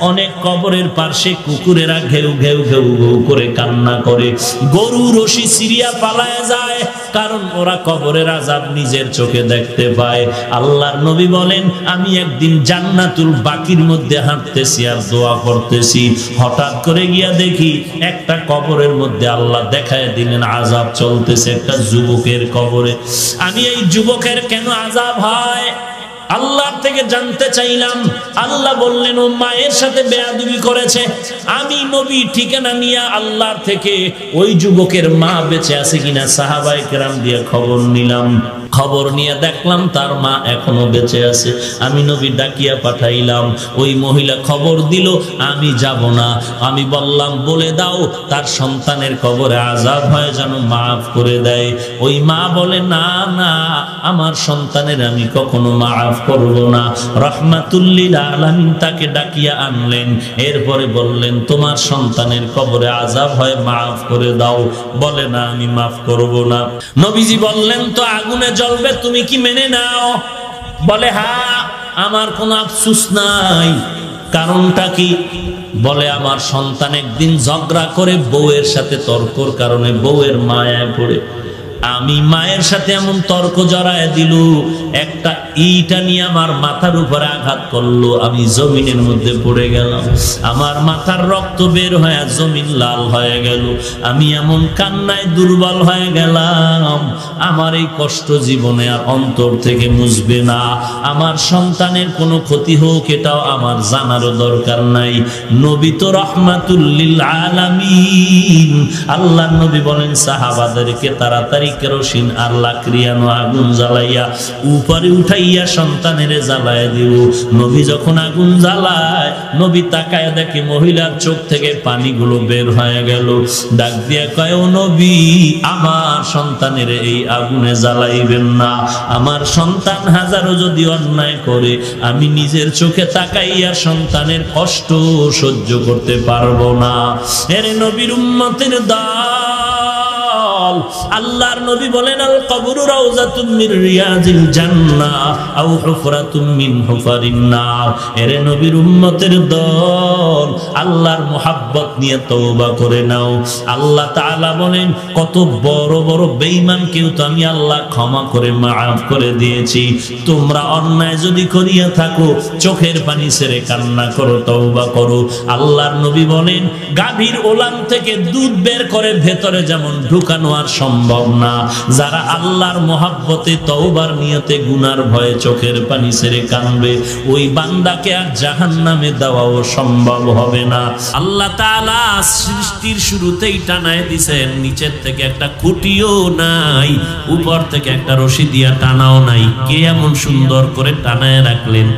অনেক কবরের পাশে কুকুরেরা ঘেউ ঘেউ ঘেউ ঘেউ করে কান্না করে, গরু রশি সিরিয়া পালায় যায়, কারণ ওরা কবরের আযাব নিজের চোখে দেখতে পায়। আল্লাহর নবী বলেন, আমি একদিন জান্নাতুল বাকির মধ্যে হাঁটতেছি আর দোয়া করতেছি, হঠাৎ করে গিয়া দেখি একটা কবরের মধ্যে আল্লাহ দেখায় দিলেন আযাব চলতেছে একটা যুবকের কবরে। আমি এই যুবকের কেন আযাব হয় আল্লাহর থেকে জানতে চাইলাম। আল্লাহ বললেন, ও মায়ের সাথে বেয়াদবি করেছে। আমি নবী ঠিকানা নিয়ে আল্লাহর থেকে ওই যুবকের মা বেঁচে আছে কিনা সাহাবায়ে কেরাম দিয়ে খবর নিলাম। খবর নিয়ে দেখলাম তার মা এখনো বেঁচে আছে। আমি নবী ডাকিয়া পাঠাইলাম, ওই মহিলা খবর দিল আমি যাব না। আমি বললাম, বলে দাও তার সন্তানের কবরে আযাব হয় যেন মাফ করে দেয়। ওই মা বলে, না না, আমার সন্তানের আমি কখনো মাফ করব না। রাহমাতুল লিল আলামিন তাকে ডাকিয়া আনলেন, এরপরে বললেন, তোমার সন্তানের কবরে আযাব হয় মাফ করে দাও। বলে, না আমি মাফ করব না। নবীজি বললেন, তো আগুনে জ্বলবে, তুমি কি মেনে নাও? বলে, হ্যাঁ, আমার কোনো আফসোস নাই। কারণটা কি? বলে, আমার সন্তান একদিন ঝগড়া করে বউয়ের সাথে তর্কর কারণে বউয়ের মায়ায় পড়ে আমি মায়ের সাথে এমন তর্ক জড়ায় দিল, একটা ইটা নিয়ে আমার মাথার উপরে আঘাত করলো, আমি জমিনের মধ্যে পড়ে গেলাম, আমার মাথার রক্ত বের হয়ে জমিন লাল হয়ে গেল, আমি এমন কান্নায় দুর্বল হয়ে গেলাম, আমার এই কষ্ট জীবনে আর অন্তর থেকে মুছবে না। আমার সন্তানের কোনো ক্ষতি হোক এটাও আমার জানারও দরকার নাই। নবী তো রাহমাতুল লিল আলামিন। আল্লাহর নবী বলেন সাহাবাদেরকে তাড়াতাড়ি কেরোসিন আর লাকড়িয়ানো আগুন জ্বালাইয়া উপরে উঠাইয়া সন্তানের জ্বালায় দিব। নবী যখন আগুন জ্বালায়, নবী তাকায় দেখে মহিলার চোখ থেকে পানিগুলো বের হয়ে গেল। ডাক দিয়া কয়, ও নবী, আমার সন্তানের এই আগুনে জ্বালাইবেন না। আমার সন্তান হাজারো যদি অন্যায় করে, আমি নিজের চোখে তাকাইয়া সন্তানের কষ্ট সহ্য করতে পারবো না। এর নবীর উম্মতের দল, আল্লাহর নবী বলেন, আল কবরু রাউযাতুম মির রিয়াজিল জান্নাহ আও হুফরাতুম মিন হুফারিন নার। এর নবীর উম্মতের দল, আল্লাহর মুহাব্বত নিয়ে তওবা করে নাও। আল্লাহ তাআলা বলেন, কত বড় বড় বেঈমানকেও তো আমি আল্লাহ ক্ষমা করে মাফ করে দিয়েছি। তোমরা অন্যায় যদি করিয়া থাকো, চোখের পানি ছেড়ে কান্না করো, তওবা করো। আল্লাহর নবী বলেন, গাভীর ওলান থেকে দুধ বের করে ভেতরে যেমন ঢুকানো আর সম্ভব না, যারা আল্লাহর মুহাব্বতে তওবার নিয়তে গুনার ভয়ে চোখের পানি ছেড়ে কাঁদবে, ওই বান্দাকে আর জাহান্নামে দেওয়াও সম্ভব হবে না। আল্লাহ তাআলা সৃষ্টির শুরুতেই টানায় দিয়েছেন, নিচের থেকে একটা খুঁটিও নাই, উপর থেকে একটা রশি দিয়া টানাও নাই। কে এমন সুন্দর করে টানায় রাখলেন?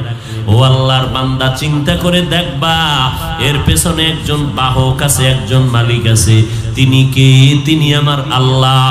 ও আল্লাহর বান্দা, চিন্তা করে দেখবা, এর পেছনে একজন বাহক আছে, একজন মালিক আছে। তিনি কে? তিনি আমার আল্লাহ।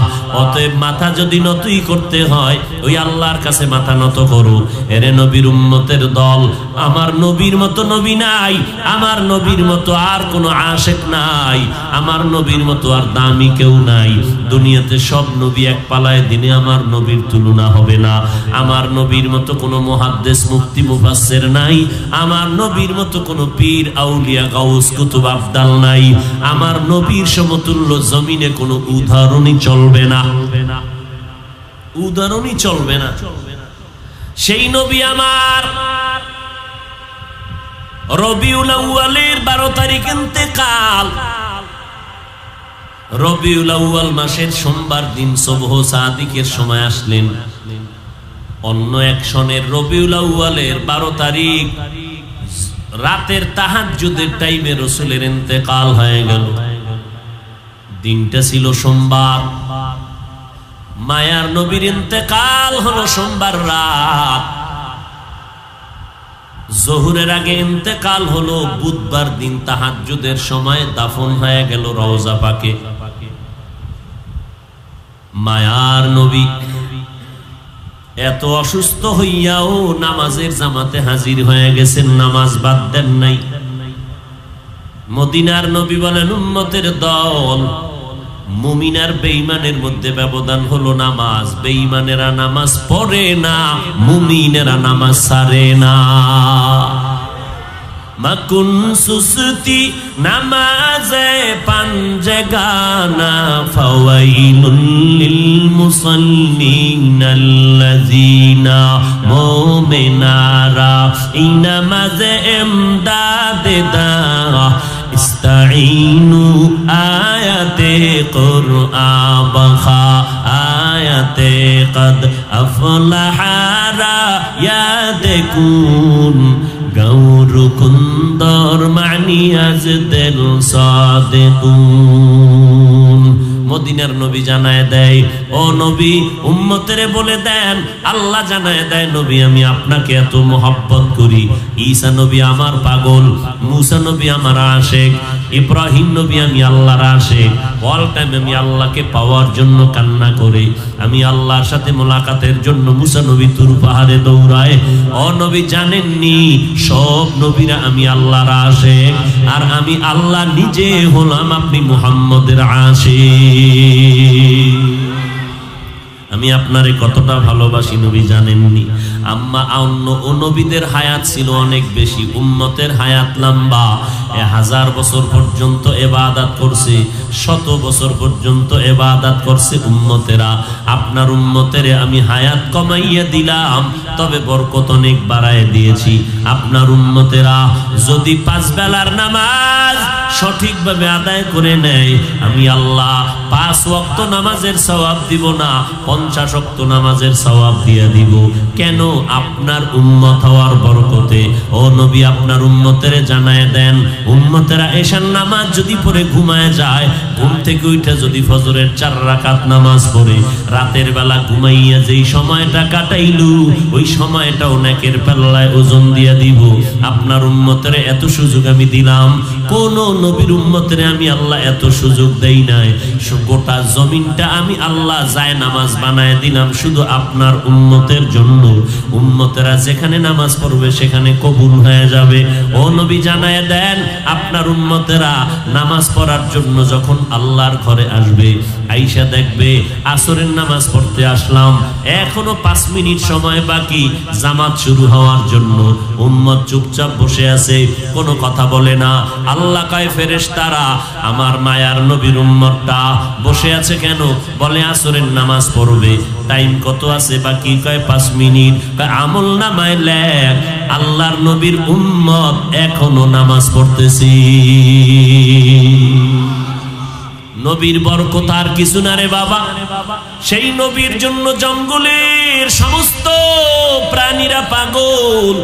অতএব মাথা যদি নতই করতে হয়, ওই আল্লাহর কাছে মাথা নত করো। এরে নবীর উম্মতের দল, আমার নবীর মতো নবী নাই, আমার নবীর মতো আর কোনো আশেক নাই, আমার নবীর মতো আর দামি কেউ নাই। দুনিয়াতে সব নবী এক পালায় দিনে আমার নবীর তুলনা হবে না। আমার নবীর মতো কোনো মুহাদ্দিস মুফতি মুফাসসির নাই, আমার নবীর মতো কোনো পীর আউলিয়া গাউস কুতুব আফদাল নাই, আমার নবীর সমতুল্য জমিনে কোনো উদাহরণই চলবে না, উদাহরণই চলবে না। সেই নবী আমার রবিউল আউয়ালের 12 তারিখ ইন্তেকাল। রবিউল আউয়াল মাসের সোমবার দিন সুবহ সাদিকের সময় আসলেন। অন্য এক সনের রবিউল আউয়ালের 12 তারিখ রাতের তাহাজ্জুদের টাইমে রাসূলের ইন্তেকাল হয়ে গেল। দিনটা ছিল সোমবার, মায়ার নবীর ইন্তেকাল হলো সোমবার রাত। জোহরের আগে ইন্তেকাল হলো, বুধবার দিন তাহাজ্জুদের সময় দাফন হয়ে গেল রওজা পাকে। মায়ার নবী এত অসুস্থ হইয়াও নামাজের জামাতে হাজির হয়ে গেছেন, নামাজ বাদ দেন নাই। মদিনার নবী বলেন, উম্মতের দল, মুমিন আর বেঈমানের মধ্যে ব্যবধান হলো নামাজ। বেঈমানেরা নামাজ পড়ে না, মুমিনেরা নামাজ ছাড়ে না। मकुन सुस्ती नमाज़े पंजगाना फवैलुल लिल मुसल्लीन अल्लज़ीना मोमिनारा इनमाज़े इमदादे दा इस्ताईनु आयते कुरआन बखा आयते कद अफलहारा यादकुन गौर कुंदर मानी आज दिल सादिकुन মদিনার নবী জানায় দেয় ও নবী উম্মতেরে বলে দেন আল্লাহ জানায় দেয় নবী আমি আপনাকে এত মোহাব্বত করি ঈসা নবী আমার পাগল মুসা নবী আমার আশিক ইব্রাহিম নবী আমি আল্লাহর আশিক অল টাইম আমি আল্লাহকে পাওয়ার জন্য কান্না করে আমি আল্লাহর সাথে মোলাকাতের জন্য মুসা নবী তুর পাহাড়ে দৌড়ায় ও নবী জানেননি সব নবীরা আমি আল্লাহর আশিক আর আমি আল্লাহ নিজে হলাম আপনি মুহাম্মদের আশিক আমি আপনারে কতটা ভালোবাসি নবী জানেননি আম্মা অন্য নবীদের হায়াত ছিল অনেক বেশি উম্মতের হায়াত লম্বা 1000 বছর পর্যন্ত ইবাদত করছে 100 বছর পর্যন্ত ইবাদত করছে উম্মতেরা আপনার উম্মতেরে আমি হায়াত কমাইয়া দিলাম তবে বরকত অনেক বাড়ায় দিয়েছি আপনার উম্মতেরা যদি 5 বেলার নামাজ সঠিকভাবে আদায় করে নেয় আমি আল্লাহ 5 ওয়াক্ত নামাজের সওয়াব দিব না 50 ওয়াক্ত নামাজের সওয়াব দিয়ে দিব কেন আপনার উম্মত হওয়ার বরকতে ও নবী আপনার উম্মতেরে জানায় দেন উম্মতেরা এশার নামাজ যদি পড়ে ঘুমায় যায় ঘুম থেকে উঠে যদি ফজরের 4 রাকাত নামাজ পড়ে রাতের বেলা ঘুমাইয়া যেই সময়টা কাটাইলু ওই সময়টা অনেকের পাল্লায় ওজন দিয়ে দিব আপনার উম্মতেরে এত সুযোগ আমি দিলাম কোন নবীর উম্মতেরে আমি আল্লাহ এত সুযোগ দেই নাই গোটা জমিনটা আমি আল্লাহ যায় নামাজ বানায় দিলাম শুধু আপনার উম্মতের জন্য উম্মতেরা যেখানে নামাজ পড়বে সেখানে কবুল হয়ে যাবে ও নবী জানায় দেন আপনার উম্মতেরা নামাজ পড়ার জন্য যখন আল্লাহর ঘরে আসবে আয়েশা দেখবে আসরের নামাজ পড়তে আসলাম এখনো 5 মিনিট সময় বাকি জামাত শুরু হওয়ার জন্য উম্মত চুপচাপ বসে আছে কোনো কথা বলে না আল্লাহ কয় ফেরেশতারা আমার মায়ার নবীর উম্মতটা বসে আছে কেন বলে আসরের নামাজ পড়বে টাইম কত আছে বাকি কয় 5 মিনিট কয় আমল নামায় লেখ আল্লাহর নবীর উম্মত এখনো নামাজ পড়তেছি নবীর বরকত আর কিছু না রে বাবা সেই নবীর জন্য জঙ্গলের সমস্ত প্রাণীরা পাগল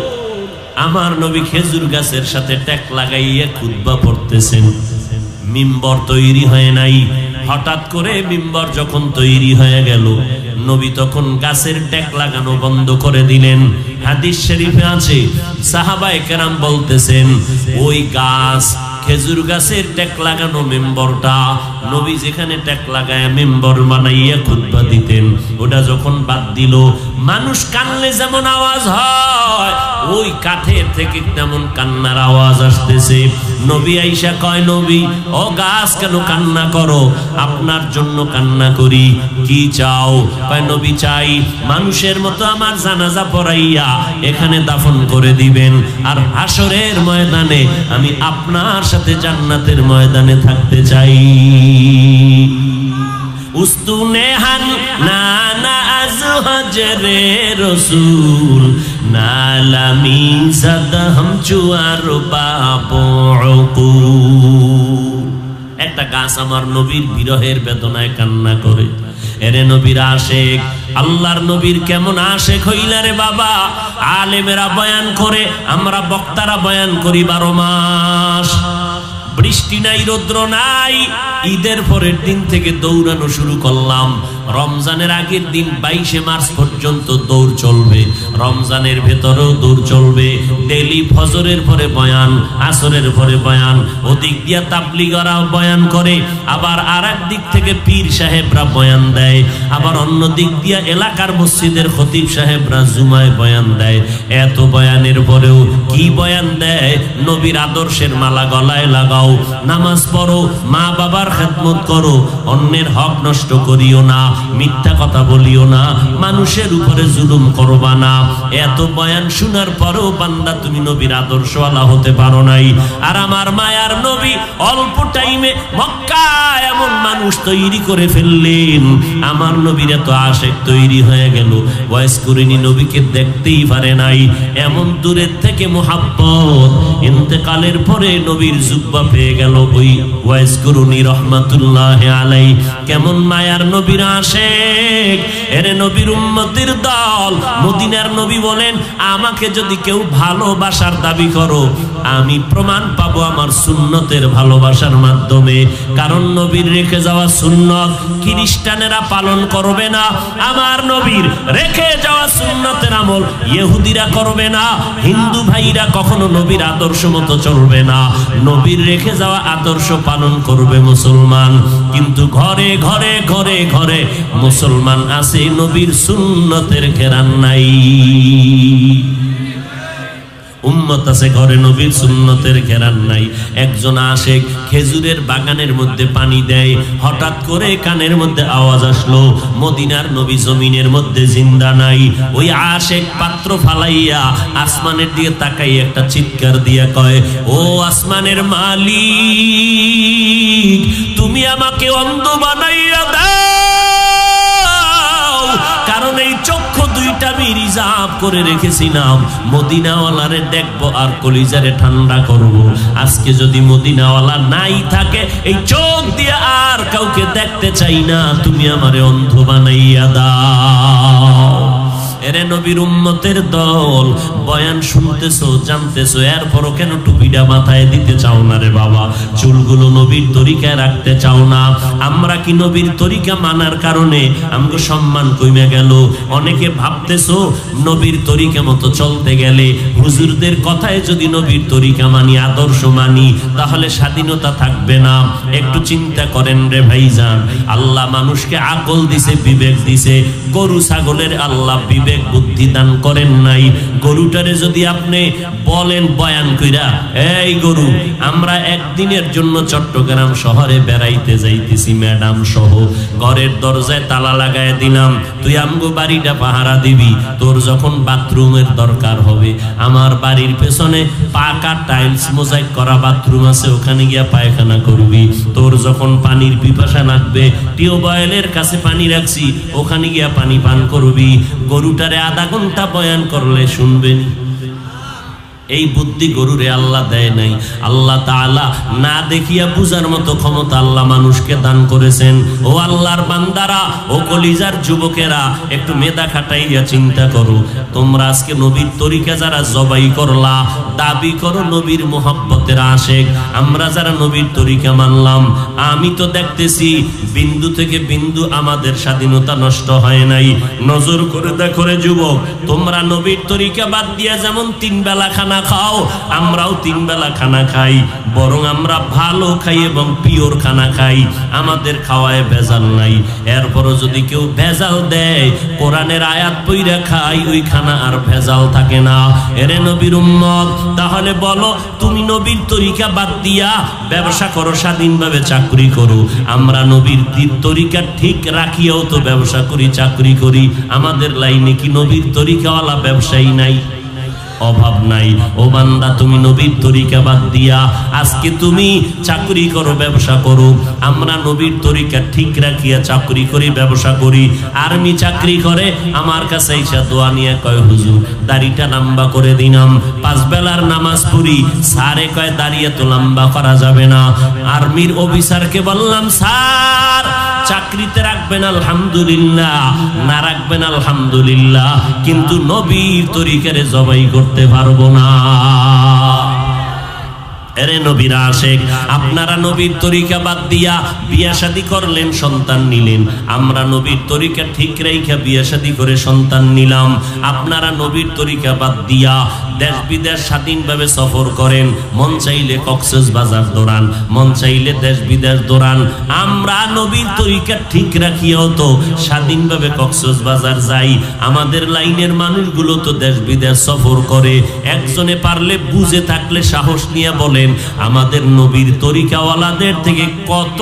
আমার নবী খেজুর গাছের সাথে ট্যাক লাগাইয়া খুতবা পড়তেছেন মিম্বর তৈরি হয় নাই হঠাৎ করে মিম্বর যখন তৈরি হয়ে গেল নবী তখন গাছের ট্যাক লাগানো বন্ধ করে দিলেন হাদিস শরীফে আছে সাহাবায়ে কেরাম বলতেছেন ওই গাছ খেজুর গাছের ট্যাক লাগানো মেম্বরটা নবী যেখানে ট্যাক লাগায় মেম্বর বানাইয়া খুতবা দিতেন ওটা যখন বাদ দিল মানুষ কানলে যেমন আওয়াজ হয় ওই কাঠের থেকে তেমন কান্নার আওয়াজ আসতেছে নবী আয়েশা কয় নবী ও গাছ কেন কান্না করো আপনার জন্য কান্না করি কি চাও কয় নবী চাই মানুষের মতো আমার জানাজা পড়াইয়া এখানে দাফন করে দিবেন আর হাসরের ময়দানে আমি আপনার সাথে জান্নাতের ময়দানে থাকতে চাই উস্তুনে হান নানা আজ হজরে রসুল নালামি সাদহম চুয়ার বাবু একটা গাছ আমার নবীর বিরহের বেদনায় কান্না করে এরে নবীর আশিক আল্লাহর নবীর কেমন আশিক হইলা রে বাবা আলেমেরা বয়ান করে আমরা বক্তারা বয়ান করি 12 মাস বৃষ্টি নাই রৌদ্র নাই ঈদের পরের দিন থেকে দৌড়ানো শুরু করলাম রমজানের আগের দিন 22 মার্চ পর্যন্ত দৌড় চলবে রমজানের ভেতরেও দৌড় চলবে ডেইলি ফজরের পরে বয়ান আসরের পরে বয়ান ওদিক দিয়া তাবলীগরা বয়ান করে আবার আরেক দিক থেকে পীর সাহেবরা বয়ান দেয় আবার অন্য দিক দিয়া এলাকার মসজিদের খতিব সাহেবরা জুমায় বয়ান দেয় এত বয়ানের পরেও কি বয়ান দেয় নবীর আদর্শের মালা গলায় লাগাও নামাজ পড়ো মা বাবার খেদমত করো অন্যের হক নষ্ট করিও না মিথ্যা কথা বলিও না, মানুষের উপরে জুলুম করবা না। এত বয়ান শোনার পরেও বান্দা তুমি নবীর আদর্শওয়ালা হতে পারো নাই। আর আমার মায়ার নবী অল্প টাইমে মক্কা এমন মানুষ তৈরি করে ফেললেন, আমার নবীর এত আশেক তৈরি হয়ে গেল, বয়স করিনি নবীকে দেখতেই পারে নাই, এমন দূরের থেকে মুহাব্বত। ইন্তেকালের পরে নবীর জুব্বা পেয়ে গেল ওই ওয়াইস করুনি রহমাতুল্লাহ আলাই। কেমন মায়ার নবীর আশেক, এরে নবীর উম্মতের দল। মদিনার নবী বলেন, আমাকে যদি কেউ ভালোবাসার দাবি করো, আমি প্রমাণ পাবো আমার সুন্নতের ভালোবাসার মাধ্যমে। কারণ নবীর রেখে যাওয়া সুন্নত খ্রিস্টানেরা পালন করবে না, আমার নবীর রেখে যাওয়া সুন্নতের আমল ইহুদিরা করবে না, হিন্দু ভাইরা কখনো নবীর আদর্শ মতো চলবে না। নবীর রেখে যাওয়া আদর্শ পালন করবে মুসলমান। কিন্তু ঘরে ঘরে ঘরে ঘরে মুসলমান আছে, নবীর সুন্নতের ঘেরান নাই। উম্মত আছে ঘরে, নবীর সুন্নতের ঘেরান নাই। একজন আশেক খেজুরের বাগানের মধ্যে পানি দেয়, হঠাৎ করে কানের মধ্যে আওয়াজ আসলো, মদিনার নবী জমিনের মধ্যে জিন্দা নাই। ওই আশেক পাত্র ফালাইয়া আসমানের দিকে তাকাই একটা চিৎকার দিয়া কয়, ও আসমানের মালিক, তুমি আমাকে অন্ধ বানাইয়া দাও, কারণ এই চক্ষু দুইটা আমি রিজার্ভ করে রেখেছিলাম, মদিনাওয়ালারে দেখবো আর কলিজারে ঠান্ডা করব। আজকে যদি মদিনাওয়ালা নাই থাকে, এই চোখ দিয়ে আর কাউকে দেখতে চাই না, তুমি আমারে অন্ধ বানাইয়া দাও। এরে নবীর উম্মতের দল, বয়ান শুনতেছো, জানতেছো, এরপরও কেন টুপিটা মাথায় দিতে চাও না রে বাবা? চুলগুলো নবীর তরিকায় রাখতে চাও না? আমরা কি নবীর তরিকা মানার কারণে আমাকে সম্মান কমে গেল? অনেকে ভাবতেছো নবীর তরিকা মতো চলতে গেলে, হুজুরদের কথায় যদি নবীর তরিকা মানি, আদর্শ মানি, তাহলে স্বাধীনতা থাকবে না। একটু চিন্তা করেন রে ভাইজান, আল্লাহ মানুষকে আকল দিছে, বিবেক দিছে, গরু ছাগলের আল্লাহ বিবেক বুদ্ধি দান করেন নাই। গরুটারে যদি আপনি বলেন বয়ান কইরা, এই গরু, আমরা একদিনের জন্য চট্টগ্রাম শহরে বেড়াইতে যাইতেছি ম্যাডাম সহ, ঘরের দরজায় তালা লাগায় দিলাম, তুই আমগো বাড়িটা পাহারা দিবি, তোর যখন বাথরুমের দরকার হবে, আমার বাড়ির পেছনে পাকা টাইলস মোজাইক করা বাথরুম আছে, ওখানে গিয়া পায়খানা করবি, তোর যখন পানির পিপাসা লাগবে, টিউবওয়েলের কাছে পানি রাখছি, ওখানে গিয়া পানি পান করবি। গরুটারে আধা ঘন্টা বয়ান করলে শুনবেন? এই বুদ্ধি গরুরে আল্লাহ দেয় নাই। আল্লাহ তাআলা না দেখিয়া বুঝার মতো ক্ষমতা আল্লাহ মানুষকে দান করেছেন। ও আল্লাহর বান্দারা, ও কলিজার যুবকেরা, একটু মেধা খাটাইয়া চিন্তা করো। তোমরা আজকে নবীর তরিকা যারা জবাই করলা, দাবি করো নবীর মোহাব্বতের আশেক। আমরা যারা নবীর তরিকা মানলাম, আমি তো দেখতেছি বিন্দু থেকে বিন্দু আমাদের স্বাধীনতা নষ্ট হয় নাই। নজর করে দেখো রে যুবক, তোমরা নবীর তরিকা বাদ দিয়া যেমন 3 বেলা খানা খাও, আমরাও 3 বেলা খানা খাই, বরং আমরা ভালো খাই এবং পিওর খানা খাই, আমাদের খাওয়ায় ভেজাল নাই। এরপরও যদি কেউ ভেজাল দেয়, কোরআনের আয়াত পইরা খাই, ওই খানা আর ভেজাল থাকে না। এরে নবীর উম্মত, তাহলে বলো, তুমি নবীর তরিকা বাদ দিয়া ব্যবসা করো, স্বাধীনভাবে চাকরি করো। আমরা নবীর তরিকা ঠিক রাখিয়াও তো ব্যবসা করি, চাকরি করি। আমাদের লাইনে কি নবীর তরিকাওয়ালা ব্যবসায়ী নাই? অভাব নাই। ও বান্দা, তুমি নবীর তরিকা বাদ দিয়া আজকে তুমি চাকরি করো, ব্যবসা করো। আমরা নবীর তরিকা ঠিক রাখিয়া চাকরি করি, ব্যবসা করি। আর্মি চাকরি করে, আমার কাছে এসে দোয়া নিয়ে কয়, হুজুর দাড়িটা লম্বা করে দিলাম, 5 বেলার নামাজ পড়ি। স্যারে কয়, দাঁড়িয়ে তো লম্বা করা যাবে না। আর্মির অফিসারকে বললাম, স্যার চাকরিতে রাখবেন আলহামদুলিল্লাহ, না রাখবেন আলহামদুলিল্লাহ, কিন্তু নবীর তরিকারে জবাই করতে পারবো না। এরে নবীর আশেক, আপনারা নবীর তরিকা বাদ দিয়া বিয়া শাদী করলেন, সন্তান নিলেন। আমরা নবীর তরিকা ঠিক রাইখা বিয়া শাদী করে সন্তান নিলাম। আপনারা নবীর তরিকা বাদ দিয়া দেশ বিদেশ স্বাধীনভাবে সফর করেন, মন চাইলে কক্সবাজার দৌড়ান, মন চাইলে দেশ বিদেশ দৌড়ান। আমরা নবীর তরিকা ঠিক রাখিয়াও তো স্বাধীনভাবে কক্সবাজার যাই। আমাদের লাইনের মানুষগুলো তো দেশ বিদেশ সফর করে। একজনে পারলে বুঝে থাকলে সাহস নিয়ে বলেন, আমাদের নবীর তরিকাওয়ালাদের থেকে কত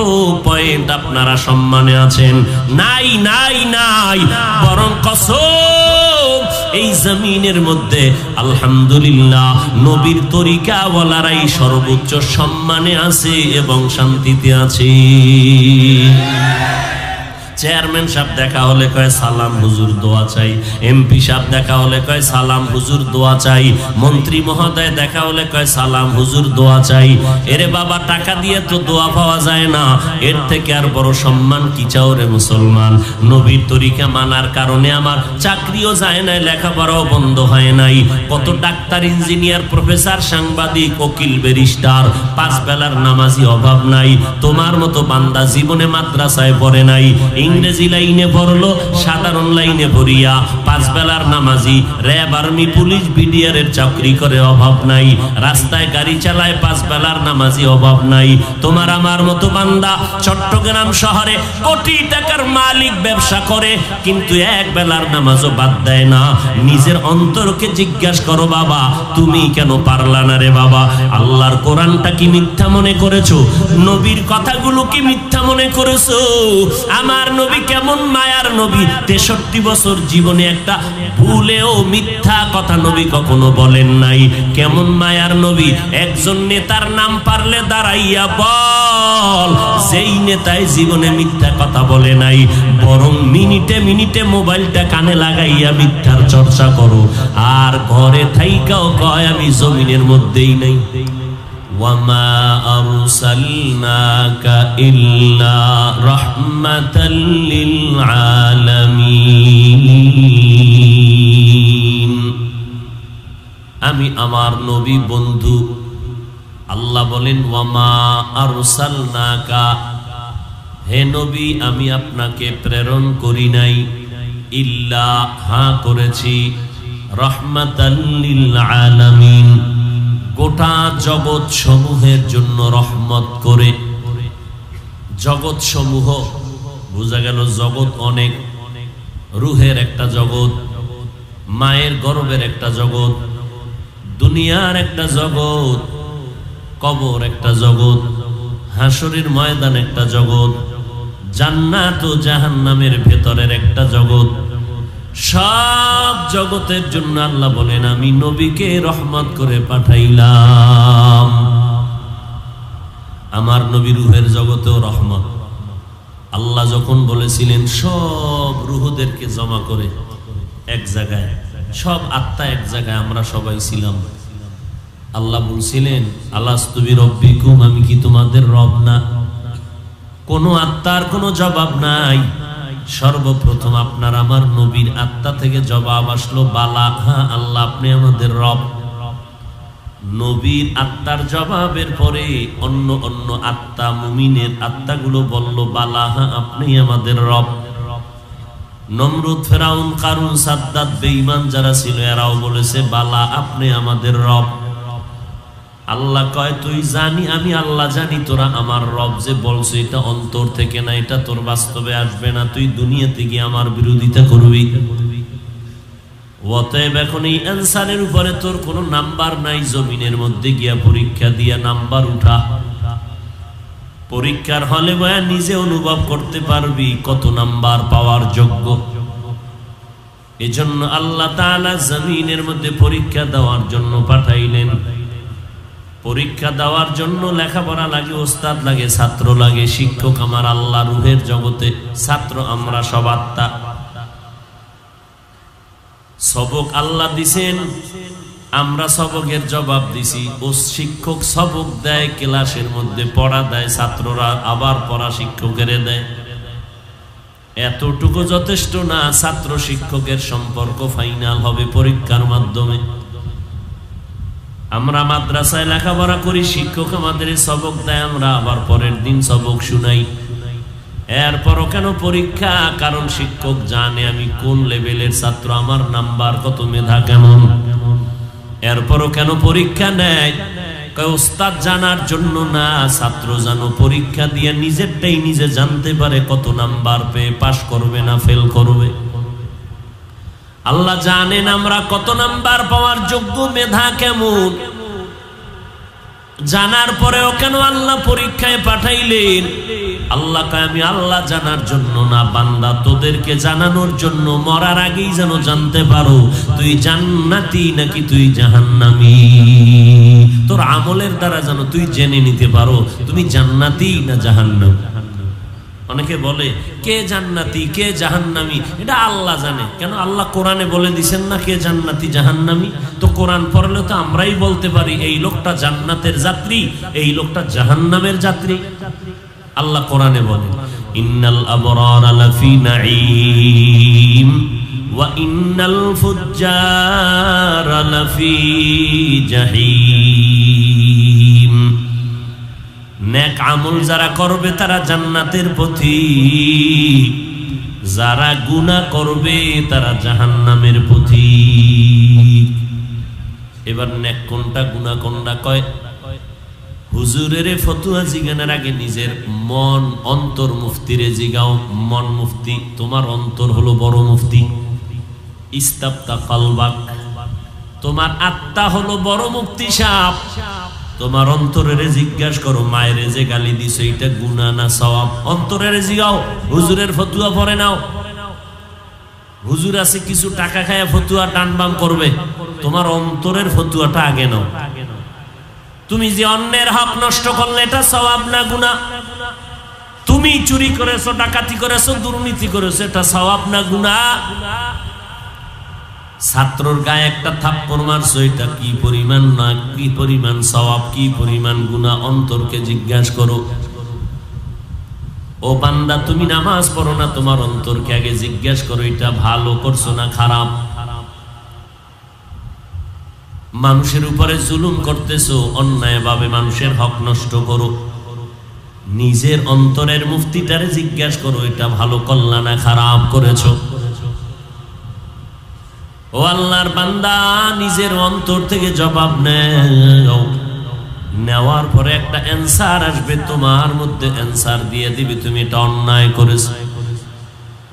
পয়েন্ট আপনারা সম্মানে আছেন? নাই নাই নাই। বরং কসম, এই জমিনের মধ্যে আলহামদুলিল্লাহ নবীর তরিকাওয়ালারাই সর্বোচ্চ সম্মানে আছে এবং শান্তিতে আছে। চেয়ারম্যান সাহেব দেখা হলে কয় সালাম হুজুর দোয়া চাই, এমপি সাহেব দেখা হলে কয় সালাম হুজুর দোয়া চাই, মন্ত্রী মহোদয় দেখা হলে কয় সালাম হুজুর দোয়া চাই। এরে বাবা, টাকা দিয়ে তো দোয়া পাওয়া যায় না, এর থেকে আর বড় সম্মান কি চাও রে মুসলমান? নবীর তরিকা মানার কারণে আমার চাকরিও যায় নাই, লেখাপড়াও বন্ধ হয় নাই। কত ডাক্তার, ইঞ্জিনিয়ার, প্রফেসর, সাংবাদিক, উকিল, ব্যারিস্টার, পাঁচ বেলার নামাজি অভাব নাই। তোমার মতো বান্দা জীবনে মাদ্রাসায় পড়ে নাই, ইংরেজি লাইনে পড়লো, সাধারণ লাইনে পড়িয়া পাঁচ বেলার নামাজি, র্যাব, আর্মি, পুলিশ, বিডিআর এর চাকরি করে অভাব নাই। রাস্তায় গাড়ি চালায়, পাঁচ বেলার নামাজি অভাব নাই। তোমার আমার মতো বান্দা চট্টগ্রাম শহরে কোটি টাকার মালিক, ব্যবসা করে, কিন্তু এক বেলার নামাজও বাদ দেয় না। নিজের অন্তরকে জিজ্ঞাসা করো, বাবা তুমি কেন পারলা না রে বাবা? আল্লাহর কোরআনটা কি মিথ্যা মনে করেছো? নবীর কথাগুলো কি মিথ্যা মনে করেছো? আমার নবী কেমন মায়ার নবী, 63 বছর জীবনে একটা ভুলেও মিথ্যা কথা নবী কখনো বলেন নাই। কেমন মায়ার নবী, একজন নেতার নাম পারলে দাঁড়াইয়া বল, যেই নেতায় জীবনে মিথ্যা কথা বলে নাই। বরং মিনিটে মিনিটে মোবাইলটা কানে লাগাইয়া মিথ্যার চর্চা করো, আর ঘরে থাইকাও কয় আমি জমিনের মধ্যেই নাই। وما أرسلناك إلا رحمة للعالمين। আমি আমার নবী বন্ধু, আল্লাহ বলেন ওয়ামা আরসালনাকা, হে নবী আমি আপনাকে প্রেরণ করি নাই, ইল্লা, হ্যাঁ করেছি, রাহমাতাল লিল আলামিন, গোটা জগৎ সমূহের জন্য রহমত করে। জগৎ সমূহ বোঝা গেল, জগৎ অনেক, রুহের একটা জগৎ, মায়ের গর্ভের একটা জগৎ, দুনিয়ার একটা জগৎ, কবর একটা জগৎ, হাসরের ময়দান একটা জগৎ, জান্নাত ও জাহান্নামের ভেতরের একটা জগৎ। সব জগতের জন্য আল্লাহ বলেন আমি নবীকে রহমত করে পাঠাইলাম। আমার নবী রুহের জগতেও রহমত। আল্লাহ যখন বলেছিলেন সব রুহদেরকে জমা করে এক জায়গায়, সব আত্মা এক জায়গায়, আমরা সবাই ছিলাম। আল্লাহ বলছিলেন আলাস্তু বিরব্বিকুম, আমি কি তোমাদের রব না? কোন আত্মার কোনো জবাব নাই। সর্বপ্রথম আপনার আমার নবীর আত্মা থেকে জবাব আসলো বালা, হ্যাঁ আল্লাহ আপনি আমাদের রব। নবীর আত্মার জবাবের পরে অন্য অন্য আত্মা, মুমিনের আত্মাগুলো বলল বালা, হ্যাঁ আপনি আমাদের রব। নমরুদ, ফেরাউন, কারুন, সাদ্দাত, বেঈমান যারা ছিল এরাও বলেছে বালা আপনি আমাদের রব। আল্লাহ কয় তুই জানি, আমি আল্লাহ জানি তোরা আমার রব যে বলছো এটা অন্তর থেকে না, এটা তোর বাস্তবে আসবে না, তুই দুনিয়াতে গিয়ে আমার বিরোধিতা করবি। অতএব এখন এই অ্যানসারের উপরে তোর কোনো নাম্বার নাই, জমিনের মধ্যে গিয়া পরীক্ষা দিয়া নাম্বার উঠা। পরীক্ষার হলে বয়া নিজে অনুভব করতে পারবি কত নাম্বার পাওয়ার যোগ্য। এজন্য আল্লাহ তাআলা জমিনের মধ্যে পরীক্ষা দেওয়ার জন্য পাঠাইলেন। পরীক্ষা দেওয়ার জন্য লেখাপড়া লাগে, ওস্তাদ লাগে, ছাত্র লাগে, শিক্ষক আমার আল্লাহ রুহের জগতে, ছাত্র আমরা সব আত্মা। সবক আল্লাহ দিছেন, আমরা সবকের জবাব দিছি। ও শিক্ষক সবক দেয়, ক্লাসের মধ্যে পড়া দেয়, ছাত্ররা আবার পড়া শিক্ষকের দেয়। এতটুকু যথেষ্ট না, ছাত্র শিক্ষকের সম্পর্ক ফাইনাল হবে পরীক্ষার মাধ্যমে। আমরা মাদ্রাসায় লেখাপড়া করি, শিক্ষক আমাদের সবক দেয়, আমরা আবার পরের দিন সবক শুনাই। এরপরও কেন পরীক্ষা? কারণ শিক্ষক জানে আমি কোন লেভেলের ছাত্র, আমার নাম্বার কত, মেধা কেমন। এরপরও কেন পরীক্ষা নেয়? ওস্তাদ জানার জন্য না, ছাত্র জানো পরীক্ষা দিয়ে নিজেরটাই নিজে জানতে পারে কত নাম্বার পেয়ে পাশ করবে না ফেল করবে। আল্লাহ জানেন আমরা কত নাম্বার পাওয়ার যোগ্য, মেধা কেমন। জানার পরেও কেন আল্লাহ পরীক্ষায় পাঠাইলেন? আল্লাহ কয় আমি আল্লাহ জানার জন্য না, বান্দা তোদেরকে জানানোর জন্য, মরার আগেই যেন জানতে পারো তুই জান্নাতি নাকি তুই জাহান্নামী। তোর আমলের দ্বারা যেন তুই জেনে নিতে পারো তুমি জান্নাতি না জাহান্নামী। অনেকে বলে কে জান্নাতি কে জাহান্নামী, এটা আল্লাহ জানে। কেন? আল্লাহ কোরআনে বলে দিছেন না কে জান্নাতি জাহান্নামী? তো কোরআন পড়লে তো আমরাই বলতে পারি এই লোকটা জান্নাতের যাত্রী, এই লোকটা জাহান্নামের যাত্রী। আল্লাহ কোরআনে বলে ইন্নাল আবরারা লাফি নাঈম ওয়া ইন্নাল ফুজ্জারা লাফি জাহিম। নেক আমল যারা করবে তারা জান্নাতের পথিক, যারা গুনাহ করবে তারা জাহান্নামের পথিক। এবার নেক কোনটা গুনাহ কোনটা কয়? হুজুরের ফতুয়া জিগানোর আগে নিজের মন অন্তর মুফতিরে জিগাও। মন মুফতি, তোমার অন্তর হলো বড় মুফতি। ইস্তাফতা কলবাক, তোমার আত্মা হলো বড় মুফতি সাহেব। তোমার অন্তরের জিজ্ঞাসা করো মায়ের যে গালি দিছো এটা গুনাহ না সওয়াব? অন্তরের জিগাও। হুজুরের ফতুয়া পড়ে নাও। হুজুর আছে কিছু টাকা খায় ফতুয়া টানবাম করবে, তোমার অন্তরের ফতুয়াটা আগে নাও। তুমি যে অন্যের হক নষ্ট করলে এটা সওয়াব না গুনাহ? তুমি চুরি করেছো, ডাকাতি করেছো, দুর্নীতি করেছো, এটা সওয়াব না গুনাহ? ছাত্রর গায়ে একটা থাপ্পড় মারছো, এটা কি পরিমাণ না কি পরিমাণ সওয়াব, কি পরিমাণ গুনাহ? অন্তরকে জিজ্ঞাসা করো। ও বান্দা তুমি নামাজ পড়ো না, তোমার অন্তরকে আগে জিজ্ঞাসা করো এটা ভালো করছো না খারাপ। মানুষের উপরে জুলুম করতেছো, অন্যায়ভাবে মানুষের হক নষ্ট করো, নিজের অন্তরের মুফতিটারে জিজ্ঞাসা করো এটা ভালো করলা না খারাপ করেছো। ও আল্লাহর বান্দা, নিজের অন্তর থেকে জবাব নেও। নেওয়ার পরে একটা অ্যানসার আসবে, তোমার মধ্যে অ্যানসার দিয়ে দিবে তুমি এটা অন্যায় করেছো।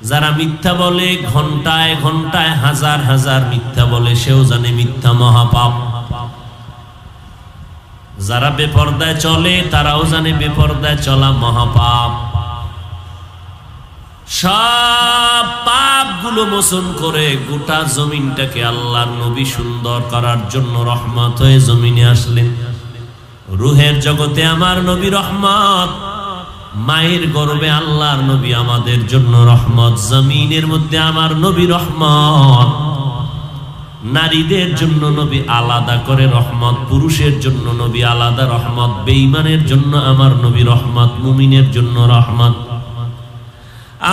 যারা মিথ্যা বলে ঘন্টায় ঘন্টায় হাজার হাজার মিথ্যা বলে, সেও জানে মিথ্যা মহাপাপ। যারা বেপরদায় চলে তারাও জানে বেপরদায় চলা মহাপাপ। সব পাপগুলো মোচন করে গোটা জমিনটাকে আল্লাহর নবী সুন্দর করার জন্য রহমত হয়ে জমিনে আসলেন। রুহের জগতে আমার নবী রহমত, মায়ের গর্ভে আল্লাহর নবী আমাদের জন্য রহমত, জমিনের মধ্যে আমার নবী রহমত। নারীদের জন্য নবী আলাদা করে রহমত, পুরুষের জন্য নবী আলাদা রহমত, বেঈমানের জন্য আমার নবী রহমত, মুমিনের জন্য রহমত।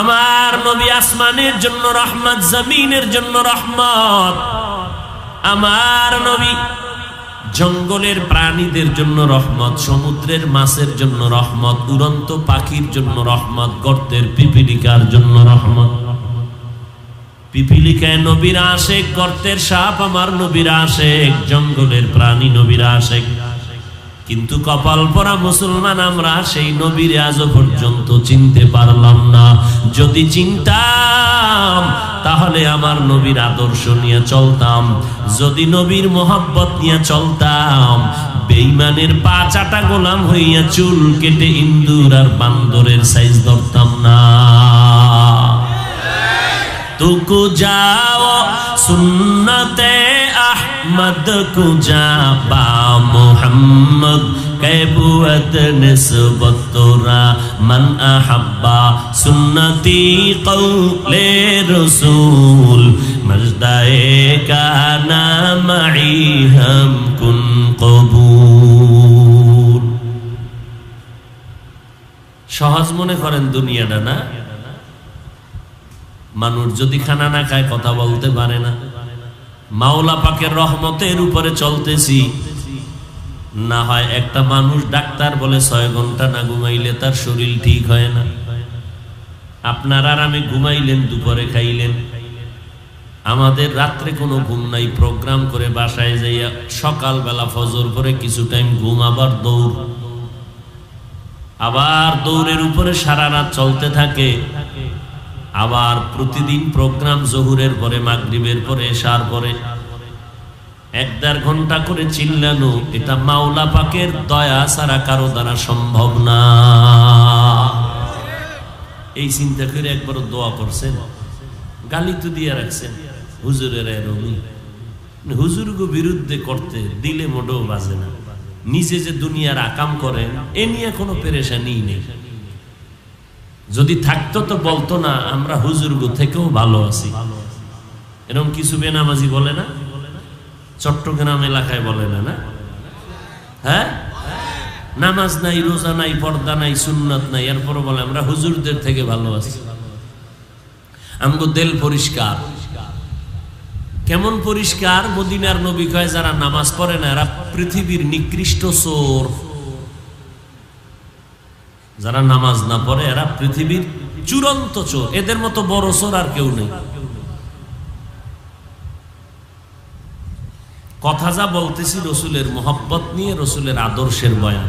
আমার নবী আসমানের জন্য রহমত, জমিনের জন্য রহমত। আমার নবী জঙ্গলের প্রাণীদের জন্য রহমত, সমুদ্রের মাছের জন্য রহমত, উড়ন্ত পাখির জন্য রহমত, গর্তের পিপিলিকার জন্য রহমত। পিপিলিকায় নবীর আশেক, গর্তের সাপ আমার নবীর আশেক, জঙ্গলের প্রাণী নবীর আশেক। কিন্তু কপাল পরা মুসলমান আমরা সেই নবীর আজ পর্যন্ত চিনতে পারলাম না। যদি চিনতাম তাহলে আমার নবীর আদর্শ নিয়ে চলতাম, যদি নবীর মোহাব্বত নিয়ে চলতাম, বেঈমানের পা চাটা গোলাম হইয়া চুল কেটে ইন্দুর আর বান্দরের সাইজ ধরতাম না। तुको जाओ सुन्नते अहमद को जाबा मोहम्मद कैबुअत निस्बत तोरा मन अहब्बा सुन्नती कौले रसूल मजदाए का नामई हम कुन कबूल। সহজ মনে করেন দুনিয়াটা না? মানুষ যদি খানা না খায় কথা বলতে পারে না। মাওলা পাকের রহমতের উপরে চলতেছি। না হয় একটা মানুষ ডাক্তার বলে 6 ঘন্টা না ঘুমাইলে তার শরীর ঠিক হয় না। আপনার আর আমি ঘুমাইলেন, দুপুরে খাইলেন, আমাদের রাত্রে কোনো ঘুম নাই, প্রোগ্রাম করে বাসায় যাইয়া সকালবেলা ফজর করে কিছু টাইম ঘুম, আবার দৌড়, আবার দৌড়ের উপরে সারা রাত চলতে থাকে। আবার প্রতিদিন প্রোগ্রাম জোহরের পরে, মাগরিবের পরে, এশার পরে 1-1.5 ঘন্টা করে চিল্লানো, এটা মাওলা পাকের দয়া ছাড়া কারো দ্বারা সম্ভব না। এই চিন্তা করে একবার দোয়া করছেন, গালি তো দিয়ে রাখছেন হুজুরের এরকমই, হুজুরকে বিরুদ্ধে করতে দিলে মোটেও বাজে না। নিজে যে দুনিয়ার আকাম করেন এ নিয়ে কোনো পেরেশানি নেই। যদি থাকতো তো বলতো না আমরা হুজুরগো থেকেও ভালো আছি। এরকম কিছু বেনামাজি বলে না, চট্টগ্রাম এলাকায় বলে না, না হ্যাঁ, নামাজ নাই, রোজা নাই, পর্দা নাই, সুন্নাত নাই, এরপরও বলে আমরা হুজুরদের থেকে ভালো আছি। আমগো দিল পরিষ্কার। কেমন পরিষ্কার? মদিনার নবী কয় যারা নামাজ পড়ে না এরা পৃথিবীর নিকৃষ্ট চোর। যারা নামাজ না পড়ে এরা পৃথিবীর চূড়ান্ত চোর। এদের মতো বড় চোর আর কেউ নেই। কথা যা বলতেছি রসুলের মোহব্বত নিয়ে, রসুলের আদর্শের বয়ান,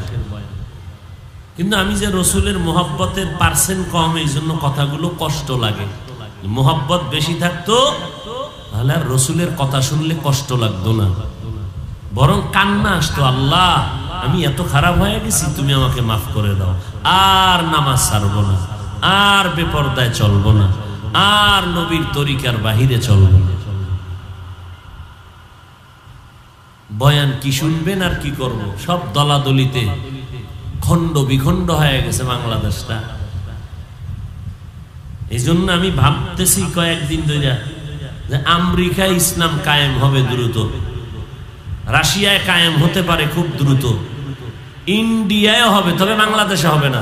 কিন্তু আমি যে রসুলের মোহব্বতের পার্সেন্ট কম, এই জন্য কথাগুলো কষ্ট লাগে। মোহব্বত বেশি থাকতো তাহলে আর রসুলের কথা শুনলে কষ্ট লাগতো না, বরং কান্না আসতো, আল্লাহ আমি এত খারাপ হয়ে গেছি, তুমি আমাকে মাফ করে দাও, আর নামাজ ছাড়বো না, আর বেপরদায় চলবো না, আর নবীর তরিকার বাহিরে চলবো না। বয়ান কি শুনবেন আর কি করব, সব দলাদলিতে খণ্ড বিখণ্ড হয়ে গেছে বাংলাদেশটা। এই জন্য আমি ভাবতেছি কয়েকদিন ধরে যে আমেরিকায় ইসলাম কায়েম হবে দ্রুত, রাশিয়ায় কায়েম হতে পারে খুব দ্রুত, ইন্ডিয়ায় হবে, তবে বাংলাদেশে হবে না।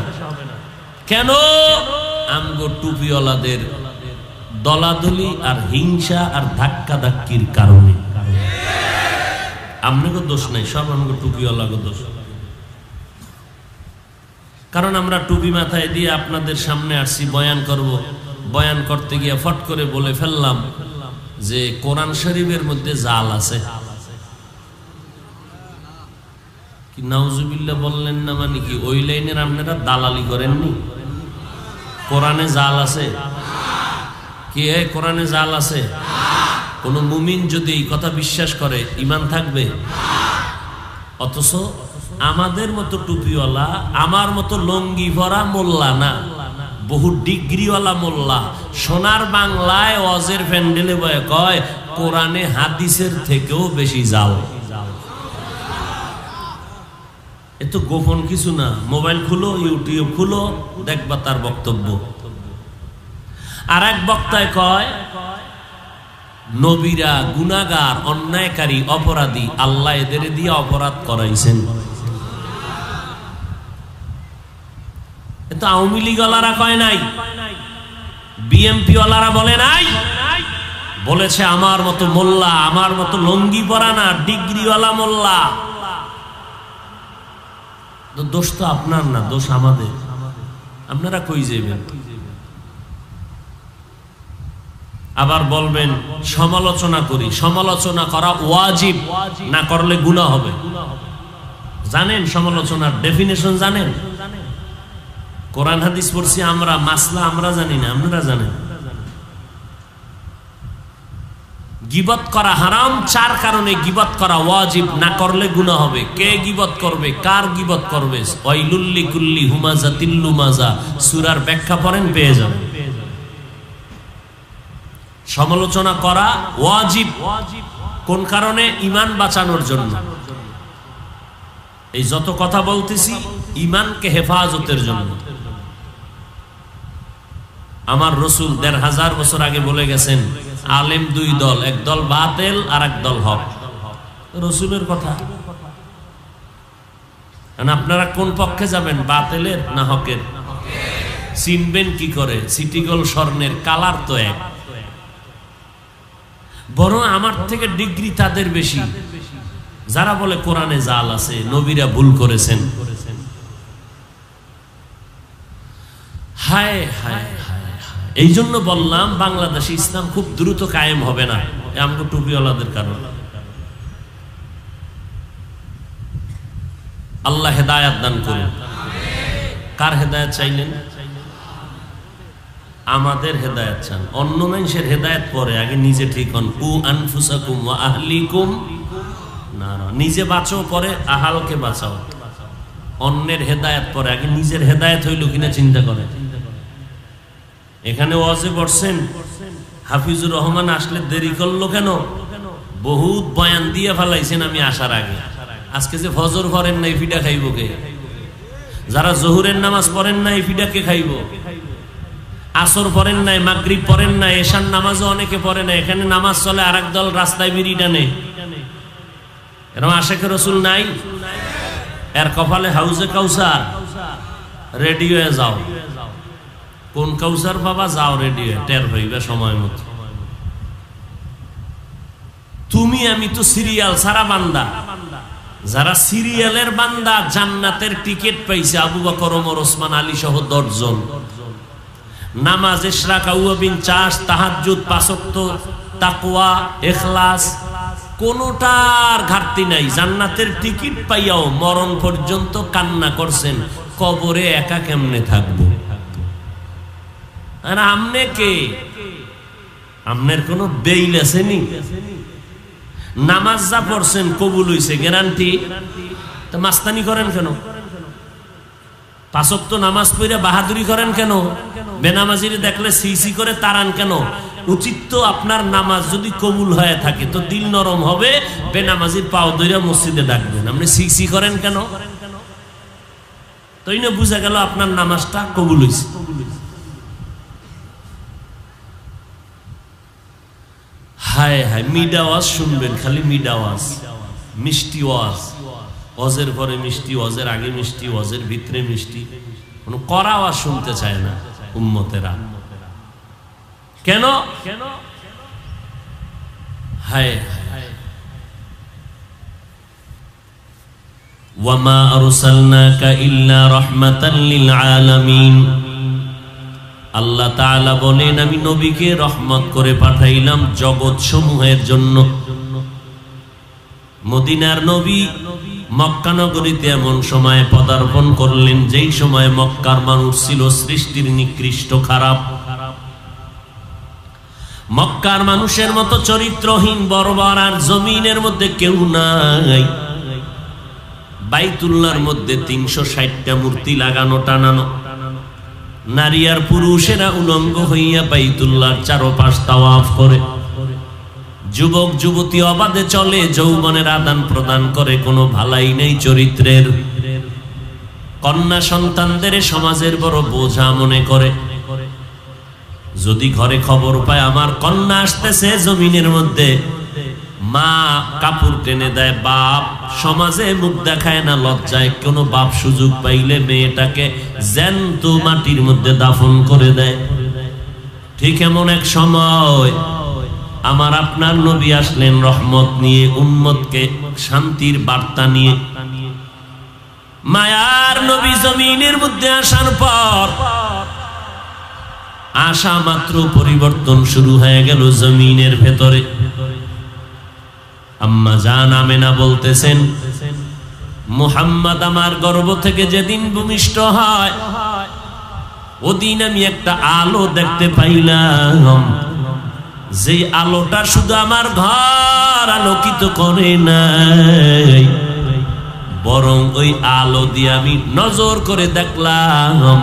কেন? আমগো টুপিওয়ালাদের দলাদলি আর হিংসা আর ধাক্কা ধাক্কির কারণে। আপনাকে দোষ নাই, সব আমগো টুপিওয়ালাকে দোষ। কারণ আমরা টুপি মাথায় দিয়ে আপনাদের সামনে আসছি, বয়ান করব। বয়ান করতে গিয়ে ফট করে বলে ফেললাম যে কোরআন শরীফের মধ্যে জাল আছে। কি নাউজুবিল্লাহ বললেন না? মানে কি ওই লাইনের আপনারা দালালি করেননি? কোরআনে জাল আছে কি? কোরআনে জাল আছে? কোন মুমিন যদি এই কথা বিশ্বাস করে ঈমান থাকবে? অথচ আমাদের মতো টুপিওয়ালা, আমার মতো লঙ্গি ভরা মোল্লা না, বহু ডিগ্রিওয়ালা মোল্লা সোনার বাংলায় ওয়াজের প্যান্ডেলে বয়ে কয় কোরআনে হাদিসের থেকেও বেশি জাল। এত গোপন কিছু না, মোবাইল খুলো, ইউটিউব খুলো, দেখবা তার বক্তব্য। আর এক বক্তায় কয় নবীরা গুনাহগার, অন্যায়কারী, অপরাধী, আল্লাহ এদের দিয়ে অপরাধ করাইছেন। এটা আওয়ামী লীগওয়ালারা কয় নাই, বিএমপি ওয়ালারা বলে নাই, বলেছে আমার মতো মোল্লা, আমার মতো লঙ্গি পরা না, ডিগ্রিওয়ালা মোল্লা। দোষ তো আপনার না, দোষ আমাদের। আপনারা কই যাবেন? আবার বলবেন সমালোচনা করি। সমালোচনা করা ওয়াজিব, না করলে গুনাহ হবে। জানেন সমালোচনার ডেফিনেশন? জানেন? কোরআন হাদিস পড়ছি আমরা, মাসলা আমরা জানি না, আপনারা জানেন। গীবত করা হারাম, 4 কারণে গীবত করা ওয়াজিব, না করলে গুনাহ হবে। কে গীবত করবে, কার গীবত করবে? ওয়াইলুল লিকুল্লি হুমাযাতিল লুমাযা, সূরার ব্যাখ্যা পড়েন, পেয়ে যাবেন। সমালোচনা করা ওয়াজিব। কোন কারণে? ঈমান বাঁচানোর জন্য। এই যত কথা বলতেছি ঈমানকে হেফাজতের জন্য। আমার রাসূল ১৫০০ বছর আগে বলে গেছেন আলেম 2 দল, এক দল বাতিল আর এক দল হক। রাসূলের কথা। আপনারা কোন পক্ষে যাবেন, বাতিলের না হকের? চিনবেন কি করে? সিটি গোল্ড স্বর্ণের কালার তো এক। বরং আমার থেকে ডিগ্রি তাদের বেশি যারা বলে কোরআনে জাল আছে, নবীরা ভুল করেছেন। হায় হায় হায়, এই জন্য বললাম বাংলাদেশে ইসলাম খুব দ্রুত কায়েম হবে না, আমগো টুপিওয়ালাদের কারণে। আল্লাহ হেদায়েত দান করুন। কার হেদায়েত চাইলেন? আমাদের হেদায়েত চান। অন্য মানুষের হেদায়েত পরে, আগে নিজে ঠিক হন। কু আনফুসাকুম ওয়া আহলিকুম নারা। নিজে বাঁচো, পরে আহালকে বাঁচাও। অন্যের হেদায়েত পরে, আগে নিজের হেদায়েত হইল কিনা চিন্তা করে। এখানে ওয়াজে বসছেন, হাফিজুর রহমান আসলে দেরি করলো কেন? বহুত বয়ান দিয়ে ফেলাইছেন আমি আসার আগে। আজকে যে ফজর পড়েন নাই, ফিডা খাইব কে? যারা জোহরের নামাজ পড়েন নাই, ফিডা কে খাইব? আসর পড়েন নাই, মাগরিব পড়েন নাই, এশার নামাজও অনেকে পড়ে না। এখানে নামাজ চলে, আর একদল রাস্তায় বিড়ি টানে। এরকম আশেখে রসুল নাই? এর কপালে হাউজে কাউসার। রেডিওয়ে যাও, কোন কাউসার বাবা? যাও রেডিওয়ে, টের হইবে সময় মতো। তুমি আমি তো সিরিয়াল সারা বান্দা। যারা সিরিয়ালের বান্দা জান্নাতের টিকিট পাইছে আবু বকর, ওমর, ওসমান, আলী সহ 10 জন। নামাজ, ইশরাক, আউয়াবিন, চাষ, তাহাজ্জুদ, 5 ওয়াক্ত, তাকওয়া, ইখলাস, কোনটার ঘাটতি নাই। জান্নাতের টিকিট পাইয়াও মরণ পর্যন্ত কান্না করছেন, কবরে একা কেমনে থাকবো? আর আমনে কে? আমনের কোন বেইল আসেনি? নামাজ যা পড়ছেন কবুল হইছে গ্যারান্টি, তো মাস্তানি করেন কেন? 5 ওয়াক্ত নামাজ পড়ে বাহাদুরি করেন কেন? বেনামাজির দেখলে সিসি করে তাড়ান কেন? উচিত তো আপনার নামাজ যদি কবুল হয়ে থাকে তো দিল নরম হবে, বেনামাজির পাও ধরে মসজিদে ডাকবেন। আপনি সিসি করেন কেন? তাই না বুঝা গেল আপনার নামাজটা কবুল হইছে। হায় হায়, মিডা ওয়াজ শুনবেন, খালি মিডা ওয়াজ, মিষ্টি ওয়াজ। ওয়াজের পরে মিষ্টি, ওয়াজের আগে মিষ্টি, ওয়াজের ভিতরে মিষ্টি। কোনো কড়া ওয়াজ শুনতে চায় না উম্মতেরা। কেন? হায় হায়। ওয়ামা আরসালনাকা ইল্লা রাহমাতাল লিল আলামিন। আল্লাহ তাআলা বলেন, আমি নবীকে রহমত করে পাঠাইলাম জগৎ সমূহের জন্য। মদিনার নবী মক্কা নগরীতে এমন সময় পদার্পণ করলেন যেই সময় মক্কার মানুষ ছিল সৃষ্টির নিকৃষ্ট, খারাপ। মক্কার মানুষের মতো চরিত্রহীন, বর্বর আর জমিনের মধ্যে কেউ নাই। বাইতুল্লাহর মধ্যে 360টা মূর্তি লাগানো, টানানো। নারী আর পুরুষেরা উলঙ্গ হইয়া বাইতুল্লাহর চারপাশ তাওয়াফ করে। যুবক যুবতী অবাধে চলে, যৌবনের আদান প্রদান করে, কোনো ভালাই নেই চরিত্রের। কন্যা সন্তানদের সমাজের বড় বোঝা মনে করে। যদি ঘরে খবর পায় আমার কন্যা আসতেছে জমিনের মধ্যে, মা কাপড় টেনে দেয়, বাপ সমাজে মুখ দেখায় না লজ্জায়। কোনো বাপ সুযোগ পাইলে মেয়েটাকে জ্যান্ত মাটির মধ্যে দাফন করে দেয়। ঠিক এমন এক সময় আমার আপনার নবী আসলেন রহমত নিয়ে, উম্মতকে শান্তির বার্তা নিয়ে। মায়ার নবী জমিনের মধ্যে আসার পর আসা মাত্র পরিবর্তন শুরু হয়ে গেল জমিনের ভেতরে। আম্মা জান আমেনা বলতেছেন, মুহাম্মদ আমার গর্ভ থেকে যেদিন ভূমিষ্ঠ হয় ওদিন আমি একটা আলো দেখতে পাইলাম, যে আলোটা শুধু আমার ঘর আলোকিত করে নাই, বরং ওই আলো দিয়ে আমি নজর করে দেখলাম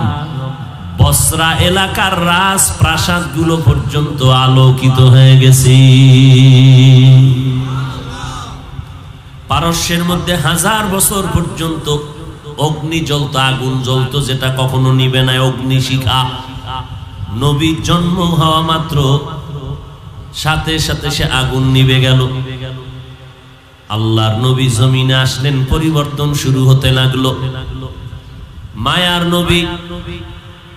বসরা এলাকার রাজপ্রাসাদ গুলো পর্যন্ত আলোকিত হয়ে গেছে। পারস্যের মধ্যে 1000 বছর পর্যন্ত অগ্নি জ্বলতো, আগুন জ্বলতো, যেটা কখনো নিবে না, অগ্নিশিখা। নবীর জন্ম হওয়া মাত্র সাথে সাথে সে আগুন নিবে গেল। আল্লাহর নবী জমিনে আসলেন, পরিবর্তন শুরু হতে লাগলো। মায়ার নবী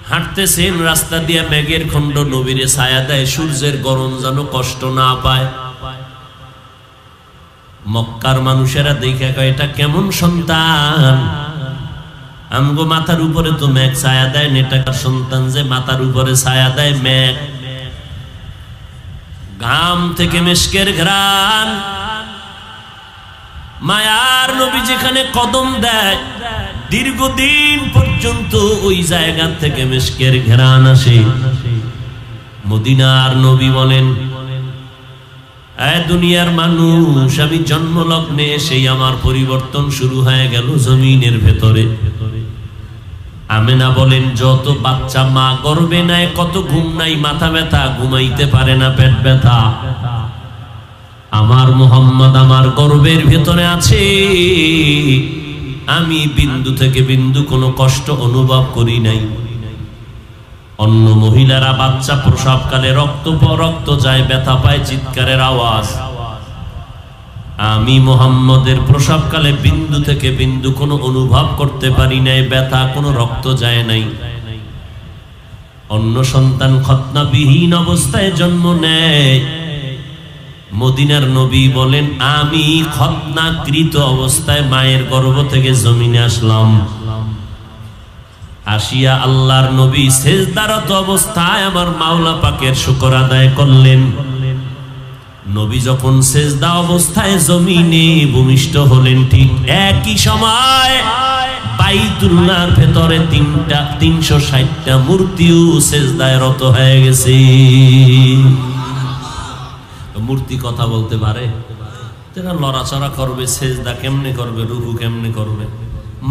হাঁটতেছেন রাস্তা দিয়ে, মেঘের খণ্ড নবীরে ছায়া দেয়, সূর্যের গরম যেন কষ্ট না পায়। মক্কার মানুষেরা দেখে কয়, এটা কেমন সন্তান, আমগো মাথার উপরে তো মেঘ ছায়া দেয়, নেটাকার সন্তান যে মাথার উপরে ছায়া দেয় মেঘ, ঘাম থেকে মিশকের ঘ্রাণ, মায়ার নবী যেখানে কদম দেয় দীর্ঘদিন পর্যন্ত ওই জায়গা থেকে মিশকের ঘ্রাণ আসে। মদিনার নবী বলেন, দুনিয়ার মানুষ, আমি জন্মলগ্নে এসেই আমার পরিবর্তন শুরু হয়ে গেল জমিনের ভেতরে। আমেনা বলেন, যত বাচ্চা মা গর্ভে নেয় কত ঘুম নাই, মাথা ব্যথা, ঘুমাইতে পারে না, পেট ব্যথা, আমার মুহাম্মদ আমার গর্ভের ভেতরে আছে, আমি বিন্দু থেকে বিন্দু কোনো কষ্ট অনুভব করি নাই। অন্য মহিলারা বাচ্চা প্রসবকালে রক্ত যায়, ব্যথা পায়, চিৎকারের আওয়াজ, আমি মুহাম্মদের প্রসবকালে বিন্দু থেকে বিন্দু কোনো অনুভব করতে পারি নাই, ব্যথা, কোনো রক্ত যায় নাই। অন্য সন্তান খতনাবিহীন অবস্থায় জন্ম নেয়, মদিনার নবী বলেন, আমি খতনাকৃত অবস্থায় মায়ের গর্ভ থেকে জমিনে আসলাম। আসিয়া আল্লাহর নবী সেজদারত অবস্থায় আমার মাওলা পাকের শুকর আদায় করলেন। নবী যখন সেজদা অবস্থায় জমিনে ভূমিষ্ঠ হলেন, ঠিক একই সময় বাইতুল্লাহর ভেতরে 360টা মূর্তিও সেজদায় রত হয়ে গেছে। মূর্তি কথা বলতে পারে, তারা লড়াচড়া করবে, সেজদা কেমনে করবে, রুকু কেমনে করবে।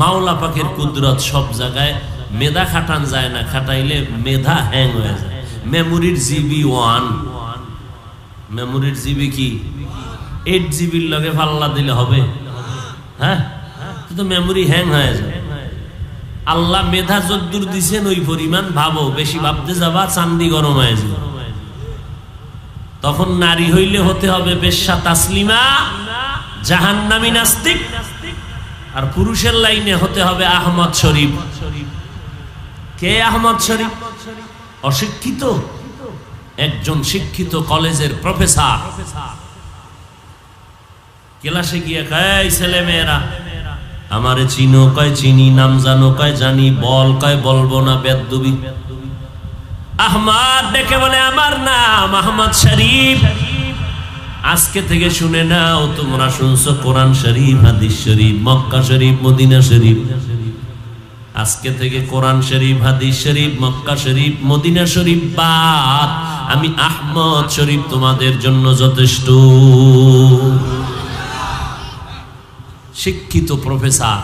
মাওলা পাকের কুদরত সব জায়গায়, মেধা খাটান যায় না, খাটাইলে মেধা হ্যাং হয়ে যায়। মেমোরির জিবি 1, মেমোরির জিবি কি 8 জিবির লগে পাল্লা দিলে হবে? হ্যাঁ, তো মেমোরি হ্যাং হয়ে যায়। আল্লাহ মেধা যদ্দুর দিছেন ওই পরিমাণ ভাবো, বেশি ভাবতে যাবা চান্দি গরম হয়ে যাবে। তখন নারী হইলে হতে হবে বেশ্যা তাসলিমা, জাহান্নামী নাস্তিক, আর পুরুষের লাইনে হতে হবে আহমদ শরীফ। কে আহমদ শরীফ? অশিক্ষিত একজন শিক্ষিত কলেজের প্রফেসর, ক্লাসে গিয়ে কয়, ছেলে মেয়েরা আমারে চিনো? কয় চিনি। নাম জানো? কয় জানি। বল? কয় বলবো না, বেদবি। আহমদ ডেকে বলে, আমার নাম আহমদ শরীফ। আজকে থেকে শুনে নাও, তোমরা শুনছো কোরআন শরীফ, হাদিস শরীফ, মক্কা শরীফ, মদিনা শরীফ। আজকে থেকে কোরআন শরীফ, হাদিস শরীফ, মক্কা শরীফ, মদিনা শরীফ বাদ, আমি আহমদ শরীফ তোমাদের জন্য যথেষ্ট। শিক্ষিত প্রফেসর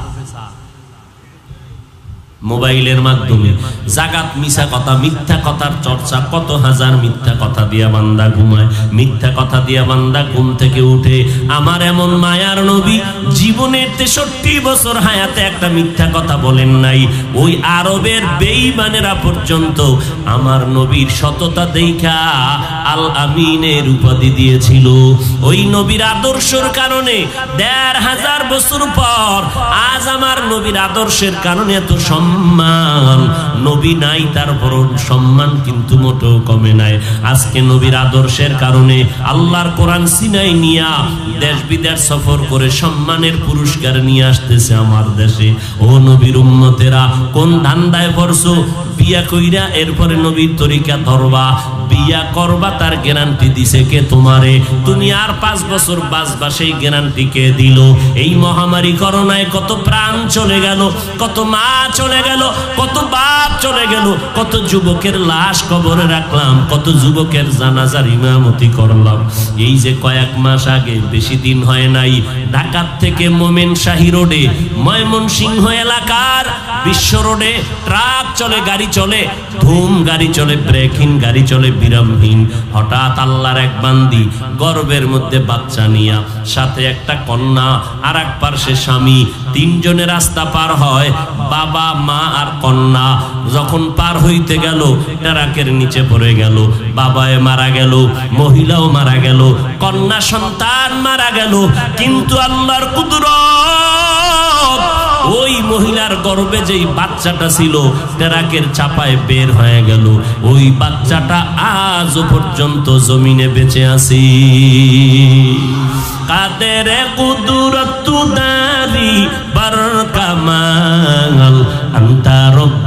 মোবাইলের মাধ্যমে জাগাত মিছা কথা, মিথ্যা কথার চর্চা, কত হাজার মিথ্যা কথা দিয়া বান্দা ঘুমায়, মিথ্যা কথা দিয়া বান্দা ঘুম থেকে উঠে। আমার এমন মায়ার নবী জীবনের 63 বছর হায়াতে একটা মিথ্যা কথা বলেন নাই। ওই আরবের বেঈমানেরা পর্যন্ত আমার নবীর সততা দেখা আল আমিনের উপাধি দিয়েছিল। ওই নবীর আদর্শের কারণে 1500 বছর পর আজ আমার নবীর আদর্শের কারণে এত সম্মান। নবী নাই, তারপর সম্মান কিন্তু মোটেও কমে নাই। আজকে নবীর আদর্শের কারণে আল্লাহর কোরআন সিনাই নিয়া দেশ বিদেশ সফর করে সম্মানের পুরস্কার নিয়ে আসতেছে আমার দেশে। ও নবীর উম্মতেরা, কোন ধান্দায় পড়ছো? বিয়া কইরা এরপরে নবীর তরিকা ধরবা, বিয়া করবা, তার গ্যারান্টি দিছে কে? তোমারে। তুমি আর 5 বছর বাঁচবা, সেই গ্যারান্টি কে দিল? এই মহামারী করোনায় কত প্রাণ চলে গেল, কত মা চলে গেল, কত বাপ চলে গেল, কত যুবকের লাশ কবরে রাখলাম, কত যুবকের জানাজার ইমামতি করলাম। এই যে কয়েক মাস আগে, বেশি দিন হয় নাই, ঢাকা থেকে মোমেনশাহী রোডে, ময়মনসিংহ এলাকার বিশ্ব রোডে ট্রাক চলে, গাড়ি চলে, ধুম গাড়ি চলে, ব্রেকহীন গাড়ি চলে, বিরামহীন। হঠাৎ আল্লাহর এক বান্দি গর্ভের মধ্যে বাচ্চা নিয়া, সাথে একটা কন্যা, আর এক পার্শ্বে স্বামী, 3 জনে রাস্তা পার হয়, বাবা, মা আর কন্যা। যখন পার হইতে গেল, ট্রাকের নিচে পড়ে গেল, বাবায় মারা গেল, মহিলাও মারা গেল, কন্যা সন্তান মারা গেল। কিন্তু আল্লাহর কুদরত, ওই মহিলার গর্ভে যেই বাচ্চাটা ছিল ট্রাকের চাপায় বের হয়ে গেল, ওই বাচ্চাটা আজ পর্যন্ত জমিনে বেঁচে আছে। কাদের কুদরত দারি বার কামাল,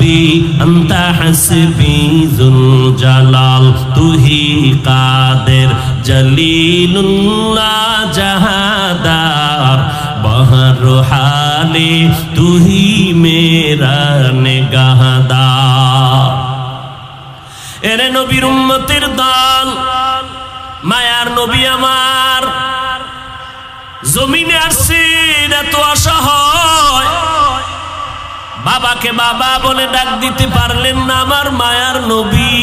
রব্বি আনতা হাসবি যুল জালাল তুহি কাদের জলিলুল্লাহ জাহাদার বহর হালে তুহি মেরা নেগাহদার। এরে নবীর উম্মতের দল, মায়ার নবী আমার জমিনে আসছেন এত অসহায়, বাবাকে বাবা বলে ডাক দিতে পারলেন না আমার মায়ার নবী।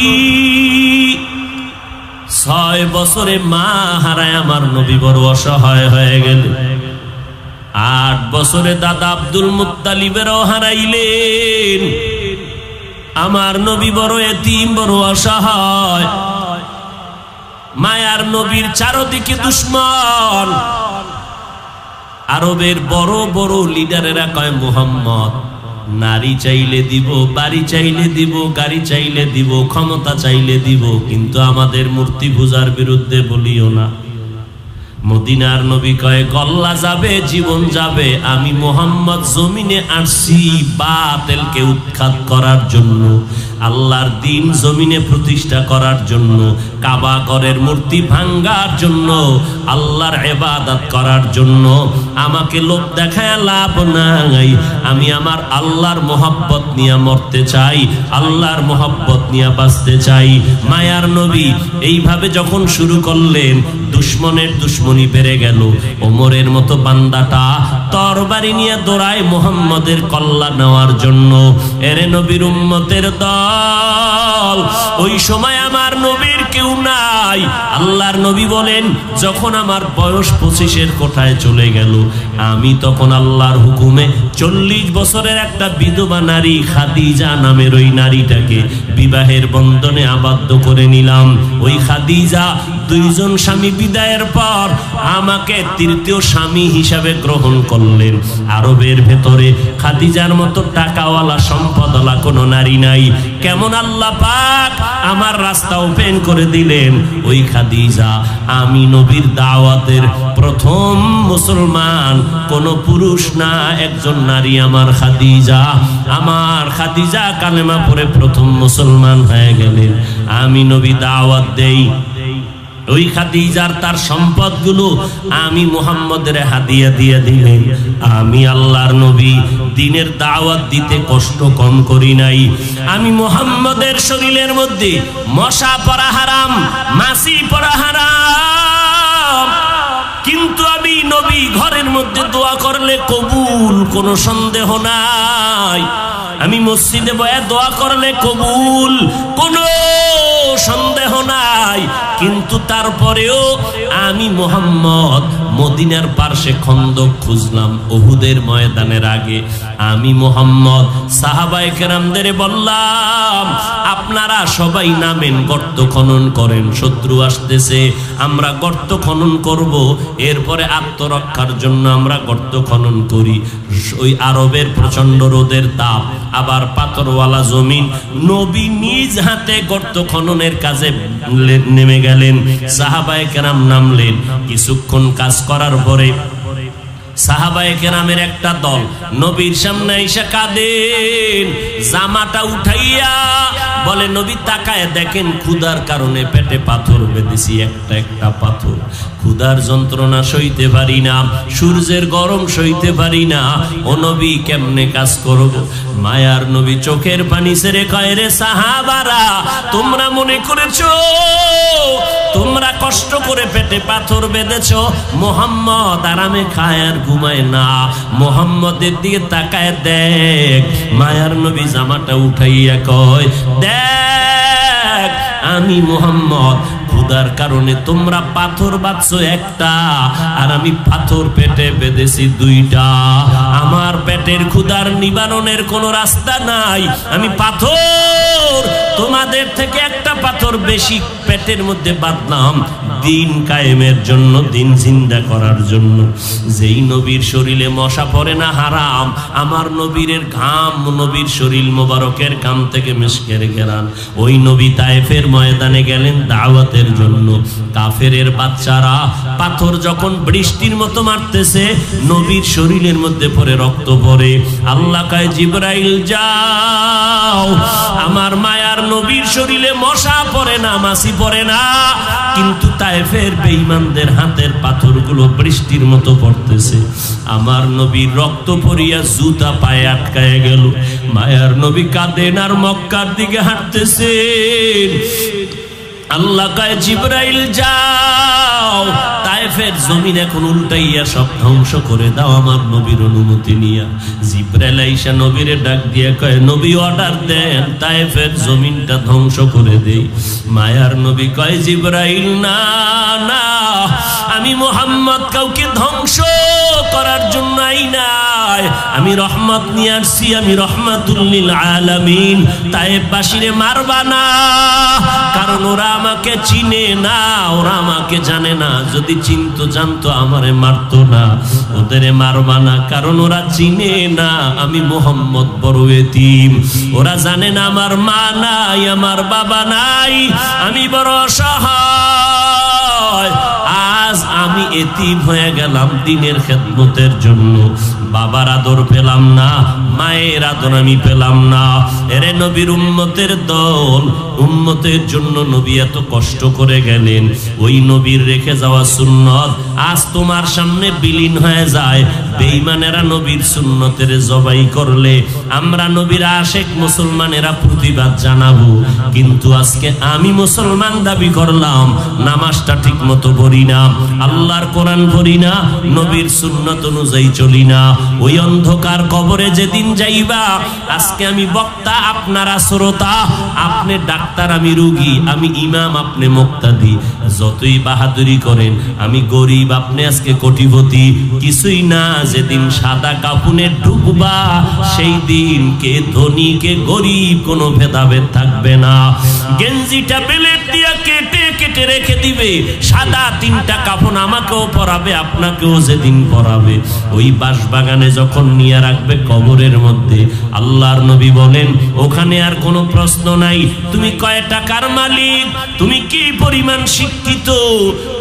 6 বছরে মা হারায় আমার নবী বড় অসহায় হয়ে গেল। 8 বছরে দাদা আব্দুল মুত্তালিবেরও হারাইলেন। আমার নবী বড় এতিম, বড় অসহায়। মায়ার নবীর চারদিকে দুশ্মন। আরবের বড় বড় লিডারেরা কয় মুহাম্মদ নারী চাইলে দিব, বাড়ি চাইলে দিব, গাড়ি চাইলে দিব, ক্ষমতা চাইলে দিব, কিন্তু আমাদের মূর্তি পূজার বিরুদ্ধে বলিও না। মদিনার নবী কয় গল্লা যাবে, জীবন যাবে, আমি মুহাম্মদ জমিনে আসছি বাতিলকে উৎখাত করার জন্য, আল্লাহর দ্বীন জমিনে প্রতিষ্ঠা করার জন্য, কাবা ঘরের মূর্তি ভাঙ্গার জন্য, আল্লাহর ইবাদত করার জন্য। আমাকে লোক দেখায় লাভ নাই, আমি আমার আল্লাহর মোহাব্বত নিয়ে মরতে চাই, আল্লাহর মোহাব্বত নিয়ে বাঁচতে চাই। মায়ার নবী এইভাবে যখন শুরু করলেন, দুশ্মনের দুশ্মনী বেড়ে গেল। ওমরের মতো বান্দাটা তরবারি নিয়ে দৌড়ায় মুহাম্মদের কল্লা নেওয়ার জন্য। এরে নবীর উম্মতের দল, ওই সময় আমার নবীর কেউ নাই। আল্লাহর নবী বলেন যখন আমার বয়স 25-এর কোঠায় চলে গেল, আমি তখন আল্লাহর হুকুমে 40 বছরের একটা বিধবা নারী খাদিজা নামের ওই নারীটাকে বিবাহের বন্ধনে আবদ্ধ করে নিলাম। ওই খাদিজা 2 জন স্বামী বিদায়ের পর আমাকে 3য় স্বামী হিসাবে গ্রহণ করলেন। আরবের ভেতরে খাদিজার মতো টাকাওয়ালা সম্পদওয়ালা কোনো নারী নাই। কেমন আল্লাহ পাক আমার রাস্তা ওপেন করে দিলেন। ওই খাদিজা আমি নবীর দাওয়াতের প্রথম মুসলমান, কোন পুরুষ না, একজন নারী আমার খাদিজা। আমার খাদিজা কালেমা পড়ে প্রথম মুসলমান হয়ে গেলেন। আমি নবী দাওয়াত দেই, ওই খাদিজার তার সম্পদগুলো আমি মুহাম্মদের হাদিয়া দিয়ে দিলেন। আমি আল্লাহর নবী দ্বীনের দাওয়াত দিতে কষ্ট কম করি নাই। আমি মুহাম্মদের শরীরের মধ্যে মশা পড়া হারাম, মাছি পড়া হারাম, কিন্তু আমি নবী ঘরের মধ্যে দোয়া করলে কবুল, কোনো সন্দেহ নাই। আমি মসজিদে বসে দোয়া করলে কবুল, কোনো সন্দেহ নাই। কিন্তু তারপরেও আমি মুহাম্মদ মদিনার পার্শ্বে খন্দক খুঁজলাম উহুদের ময়দানের আগে। আমি মুহাম্মদ সাহাবায়ে কেরামদের বললাম আপনারা সবাই নামেন, গর্ত খনন করেন, শত্রু আসতেছে, আমরা গর্ত খনন করব, এরপরে আত্মরক্ষার জন্য আমরা গর্ত খনন করি। ওই আরবের প্রচন্ড রোদের তাপ, আবার পাথরওয়ালা জমিন, নবী নিজ হাতে গর্ত খননের কাজে নেমে গেলেন। সাহাবায়ে কেরাম নামলেন। কিছুক্ষণ কাজ করার পরে সাহাবায়ে কেরামের একটা দল নবীর সামনে এসে কাঁদেন, জামাটা উঠাইয়া বলে নবী তাকায় দেখেন ক্ষুধার কারণে পেটে পাথর বেঁধেছি, একটা একটা পাথর। ক্ষুধার যন্ত্রণা সইতে পারি না, সূর্যের গরম সইতে পারি না, ও নবী কেমনে কাজ করব? মায়ার নবী চোখের পানি ছেড়ে কয়, রে সাহাবারা, তোমরা মনে করেছো তোমরা কষ্ট করে পেটে পাথর বেঁধেছো, মুহাম্মদ আরামে খায় আর ঘুমায় না। মুহাম্মদের দিকে তাকায় দেখ। মায়ার নবী জামাটা উঠাইয়া কয়, দেখ আমি মুহাম্মদ ক্ষুধার কারণে তোমরা পাথর বাঁধছো একটা, আর আমি পাথর পেটে বেঁধেছি 2টা। আমার পেটের ক্ষুধার নিবারণের কোনো রাস্তা নাই। আমি পাথর তোমাদের থেকে একটা পাথর পাথর বেশি পেটের মধ্যে বাঁধলাম দিন কায়েমের জন্য, দিন জিন্দা করার জন্য। যেই নবীর শরীরে মশা পড়ে না হারাম, আমার নবীর ঘাম, নবীর শরীর মোবারকের ঘাম থেকে মিশকের ঘেরান, ওই নবী তায়েফের ময়দানে গেলেন দাওয়াতের জন্য। কাফেরের বাচ্চারা পাথর যখন বৃষ্টির মতো মারতেছে, নবীর শরীরের মধ্যে পড়ে রক্ত পড়ে। আল্লাহ কয় জিবরাইল যাও, আমার মায়ার নবীর শরীরে মশা পড়ে না, মাছি পড়ে না, কিন্তু তায়েফের বেঈমানদের হাতের পাথরগুলো বৃষ্টির মতো পড়তেছে। আমার নবীর রক্ত পড়িয়া জুতা পায়ে আটকায় গেল। মায়ার নবী কাঁদেন আর মক্কার দিকে হাঁটতেছেন। আল্লাহ কয় জিবরাইল যাও, তায়েফের জমিন এখন উল্টাইয়া সব ধ্বংস করে দাও আমার নবীর অনুমতি নিয়া। জিবরাইল আইসা নবীরে ডাক দিয়া কয় নবী অর্ডার দেন, তায়েফের জমিনটা ধ্বংস করে দেই। মায়ার নবী কয় জিবরাইল না না, আমি মুহাম্মদ কাউকে ধ্বংস করার জন্য নাই, আমি রহমত নিয়ে আসছি, আমি রহমাতুল লিল আলামিন। তায়েফবাসীরে মারবা না, কারণ ওরা আমাকে চিনে না, ওরা আমাকে জানে না। যদি চিনতো জানতো আমারে মারতো না। ওদের মারবা না, কারণ ওরা চিনে না আমি মুহাম্মদ বড় এতিম। ওরা জানে না আমার মা নাই, আমার বাবা নাই, আমি বড় অসহায়। আজ আমি এতিম হয়ে গেলাম দিনের খেদমতের জন্য। বাবার আদর পেলাম না, মায়ের আদর আমি পেলাম না। এরে নবীর উম্মতের দল, উম্মতের জন্য নবী এত কষ্ট করে গেলেন। ওই নবীর রেখে যাওয়া সুন্নত আজ তোমার সামনে বিলীন হয়ে যায়। বেঈমানেরা নবীর সুন্নতের জবাই করলে আমরা নবীর আশেক মুসলমানেরা প্রতিবাদ জানাবো। কিন্তু আজকে আমি মুসলমান দাবি করলাম, নামাজটা ঠিক মতো পড়ি না, আল্লাহর কোরআন পড়ি না, নবীর সুন্নত অনুযায়ী চলি না। ওই অন্ধকার কবরে যেদিন যাইবা, আজকে আমি বক্তা, আপনারা শ্রোতা, আপনি ডাক্তার, আমি রোগী, আমি ইমাম, আপনি মুক্তাদি। যতই বাহাদুরি করেন, আমি গরিব, আপনি আজকে কোটিপতি, কিছুই না। যেদিন সাদা কাফনে ঢুকবা, সেই দিন কে ধনী কে গরিব কোনো ভেদাভেদ থাকবে না। গেঞ্জিটা বেলেট দিয়া কেটে কেটে রেখে দিবে, সাদা তিনটা কাফন আমাকেও পরাবে, আপনাকেও যেদিন পরাবে। ওই বাঁশবাগানে যখন নিয়ে রাখবে কবরের মধ্যে, আল্লাহর নবী বলেন ওখানে আর কোনো প্রশ্ন নাই তুমি কয় টাকার মালিক, তুমি কি পরিমাণ শিক্ষিত,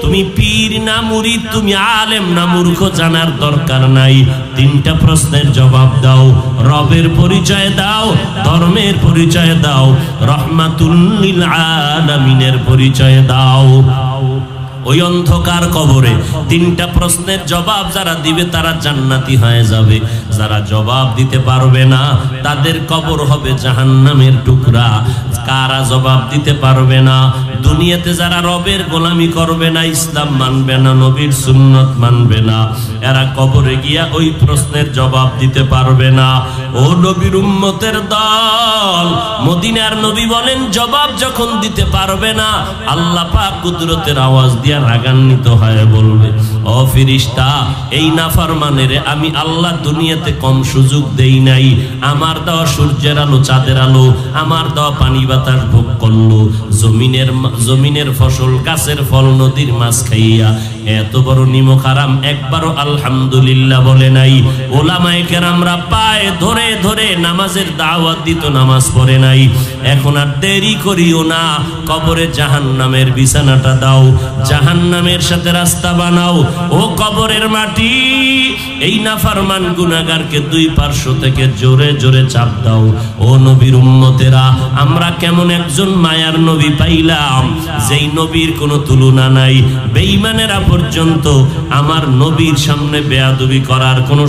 তুমি পীর না মুরিদ, তুমি আলেম না মূর্খ, জানার দরকার নাই। তিনটা প্রশ্নের জবাব দাও, রবের পরিচয় দাও, ধর্মের পরিচয় দাও, রহমাতুল লিল আলামিনের পরিচয় দাও। ওই অন্ধকার কবরে তিনটা প্রশ্নের জবাব যারা দিবে তারা জান্নাতি হয়ে যাবে। যারা জবাব দিতে পারবে না তাদের কবর হবে জাহান্নামের টুকরা। কারা জবাব দিতে পারবে না? দুনিয়াতে যারা রবের গোলামি করবে না, ইসলাম মানবে না, নবীর সুন্নত মানবে না, এরা কবরে গিয়া ওই প্রশ্নের জবাব দিতে পারবে না। ও নবীর উম্মতের দল, মদিনার নবী বলেন জবাব যখন দিতে পারবে না, আল্লাহ পাক কুদরতের আওয়াজ দিয়া রাগান্বিত হয়ে বলবে, ও ফেরেশতা, এই নাফরমানেরে আমি আল্লাহ দুনিয়াতে কম সুযোগ দেই নাই। আমার দেওয়া সূর্যের আলো, চাঁদের আলো, আমার দেওয়া পানি বাতাস ভোগ করলো, জমিনের ফসল, গাছের ফল, নদীর মাছ খাইয়া এত বড় নিমক হারাম একবারও আলহামদুলিল্লাহ বলে নাই। ওলামায়ে কেরামরা পায়ে ধরে ধরে নামাজের দাওয়াত দিত, নামাজ পড়ে নাই। এখন আর দেরি করিও না, কবরে জাহান্নামের বিছানাটা দাও, জাহান্নামের সাথে রাস্তা বানাও। ও কবরের মাটি, এই নাফরমান গুনাহগারকে দুই পার্শ্ব থেকে জোরে জোরে চাপ দাও। ও নবীর উম্মতেরা, আমরা কেমন একজন মায়ার নবী পাইলাম, যেই নবীর কোনো তুলনা নাই। বেঈমানেরা পর্যন্ত আমার নবীর সামনে বেয়াদবি করার কোনো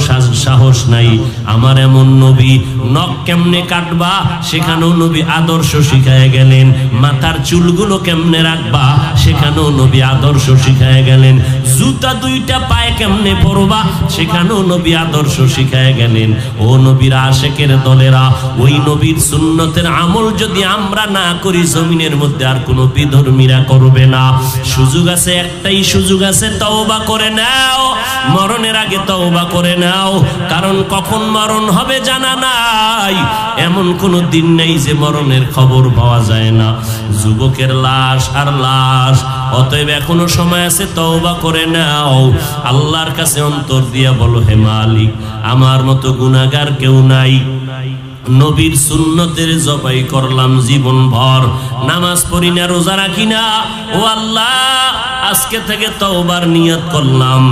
সাহস নাই। আমার এমন নবী, নখ কেমনে কাটবা সেখানেও নবী আদর্শ শিখায় গেলেন, মাথার চুলগুলো কেমনে রাখবা সেখানেও নবী আদর্শ শিখায় গেলেন, জুতা দুইটা পায়ে কেমনে পরবা সেখানেও নবী আদর্শ শিখায় গেলেন। ও নবীর আশেকের দলেরা, ওই নবীর সুন্নতের আমল যদি আমরা না করি, জমিনের মধ্যে আর কোনো বিধর্মীরা করবে না। সুযোগ আছে, একটাই সুযোগ আছে, তওবা করে নাও, মরণের আগে তওবা করে নাও, কারণ কখন মরণ হবে জানা নাই। এমন কোনো দিন নেই যে মরণের খবর পাওয়া যায় না। যুবকের লাশ আর লাশ, অতএব এখনো সময় আছে, তওবা করে নাও। আল্লাহর কাছে অন্তর দিয়া বলো, হে মালিক, আমার মতো গুনাহগার কেউ নাই। নবীর সুন্নতের জবাই করলাম জীবন ভর, নামাজ পড়ি না, রোজা রাখি না। ও আল্লাহ, আজকে থেকে তওবার নিয়ত করলাম।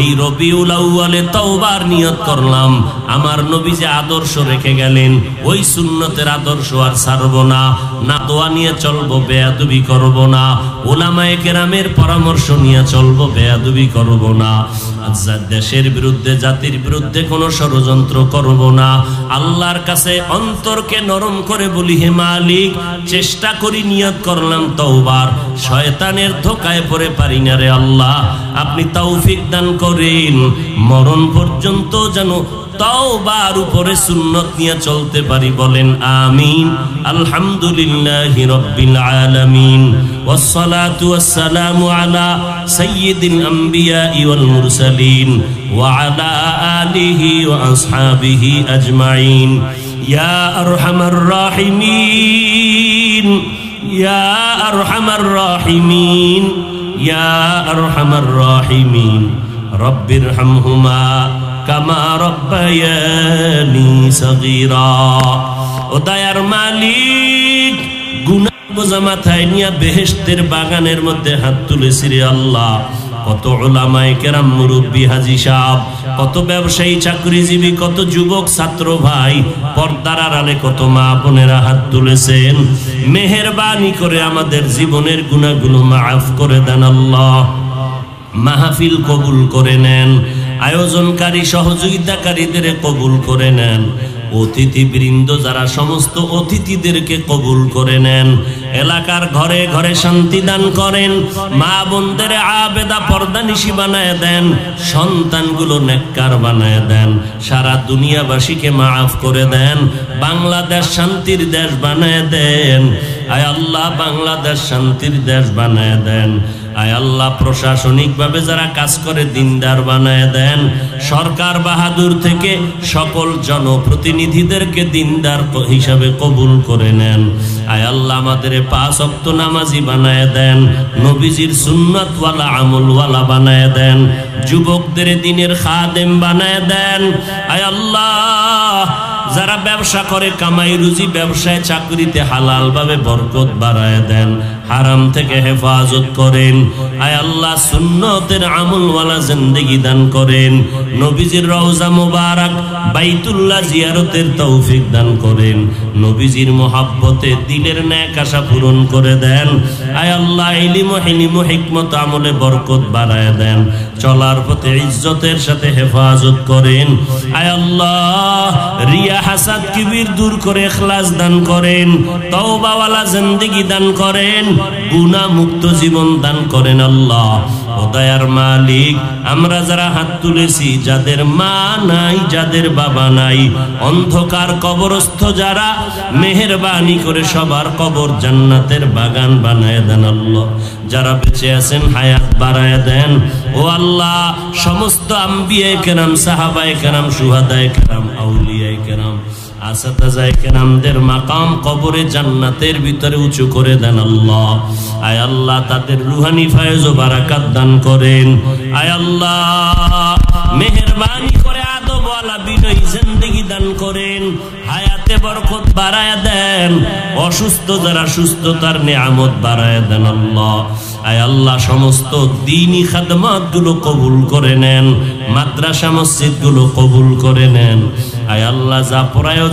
এই রবিউল আউয়ালে তওবার নিয়ত করলাম। আমার নবী যে আদর্শ রেখে গেলেন, ওই সুন্নতের আদর্শ আর ছাড়ব না। না দোয়া নিয়ে চলবো, বেয়াদবি করব না। উলামায়ে কেরামের পরামর্শ নিয়ে চলবো, বেয়াদবি করব না। দেশের বিরুদ্ধে, জাতির বিরুদ্ধে কোনো ষড়যন্ত্র করব না। আল্লাহর কাছে অন্তরকে নরম করে বলি, হে মালিক, চেষ্টা করি, নিয়ত করলাম তওবার। শয়তানের ধোকায় পড়ে পারি না রে আল্লাহ, আপনি তৌফিক দান করেন। মরণ পর্যন্ত যেন তওবার উপরে সুন্নত নিয়ে চলতে পারি, বলেন আমিন। আলহামদুলিল্লাহি রাব্বিল আলামিন, ওয়াসসালাতু ওয়াসসালামু আলা সাইয়্যিদিল আমবিয়া ওয়াল মুরসালিন ওয়া আলা আলিহি ওয়া আসহাবিহি আজমাইন। ইয়া আরহামার রাহিমিন, ইয়া আরহামার রাহিমিন, ইয়া আরহামার রাহিমিন, রব্বিরহামহুমা কামা রব্বায়ানি সগীরা। ও দয়ার মালিক, গুনাহ বোঝা মাথায় নিয়ে বেহেশতের বাগানের মধ্যে হাত তুলেছি রে আল্লাহ। কত উলামায়ে কেরাম, মুরব্বী, হাজী সাহেব, কত ব্যবসায়ী, চাকরিজীবী, কত যুবক ছাত্র ভাই, পর্দার আড়ালে কত মা বোনেরা হাত তুলেছেন। মেহেরবানি করে আমাদের জীবনের গুনাহগুলো মাফ করে দেন আল্লাহ। মাহফিল কবুল করে নেন, আয়োজনকারী সহযোগিতাকারীদের কবুল করে নেন, অতিথিবৃন্দ যারা, সমস্ত অতিথিদেরকে কবুল করে নেন। এলাকার ঘরে ঘরে শান্তি দান করেন। মা বোনদের আবেদা পর্দানিশী বানায় দেন, সন্তানগুলো নেককার বানায় দেন। সারা দুনিয়াবাসীকে মাফ করে দেন। বাংলাদেশ শান্তির দেশ বানায় দেন। আয় আল্লাহ, বাংলাদেশ শান্তির দেশ বানায় দেন। আয় আল্লাহ, প্রশাসনিকভাবে যারা কাজ করে দিনদার বানায় দেন। সরকার বাহাদুর থেকে সকল জনপ্রতিনিধিদেরকে দিনদার হিসাবে কবুল করে নেন। আয় আল্লাহ, আমাদের 5 ওয়াক্ত নামাজি বানায় দেন। নবীজির সুন্নাতওয়ালা, আমলওয়ালা বানায় দেন। যুবকদের দিনের খাদেম বানায় দেন। আয় আল্লাহ, যারা ব্যবসা করে, কামাই রুজি, ব্যবসায় চাকরিতে হালাল ভাবে বরকত বাড়ায় দেন। হারাম থেকে হেফাজত করেন। আয় আল্লাহ, সুন্নতের আমলওয়ালা জিন্দেগি দান করেন। নবীজির রওজা মুবারক বাইতুল্লাহ জিয়ারতের তৌফিক দান করেন। নবীজির মোহাব্বতে দিলের নেক আশা পূরণ করে দেন। আয় আল্লাহ, ইলম, হিলম, হিকমত আমলে বরকত বাড়ায় দেন। চলার পথে ইজ্জতের সাথে হেফাজত করেন। আয় আল্লাহ, রিয়া, হাসাদ, কিবির দূর করে ইখলাস দান করেন। তওবাওয়ালা জিন্দেগি দান করেন। গুনাহ মুক্ত জীবন দান করেন আল্লাহ। ও দয়ার মালিক, আমরা যারা হাত তুলেছি, যাদের মা নাই, যাদের বাবা নাই, অন্ধকার কবরস্থ যারা, মেহেরবানি করে সবার কবর জান্নাতের বাগান বানায় দেন আল্লাহ। যারা বেঁচে আছেন, হায়াত বাড়ায় দেন। ও আল্লাহ, সমস্ত আম্বিয়ায়ে কেরাম, সাহাবায়ে কেরাম, শুহাদায়ে কেরাম, আউলিয়ায়ে কেরাম, আসাতাজায়ে কেরামদের মাকাম কবরে জান্নাতের ভিতরে উঁচু করে দেন আল্লাহ। আয় আল্লাহ, তাদের রুহানি ফয়েজ ও বারাকাত দান করেন। আয় আল্লাহ, মেহেরবানি করে আদবওয়ালা বিনয়ী জিন্দেগি দান করেন। হায়াতে বরকত বাড়ায় দেন। অসুস্থ যারা, সুস্থতার নিয়ামত বাড়ায় দেন আল্লাহ। আয় আল্লাহ, সমস্ত দ্বীনি খাদমাত গুলো কবুল করে নেন। মাদ্রাসা, মসজিদ গুলো কবুল করে নেন। আয় আল্লাহ, যা প্রয়োজন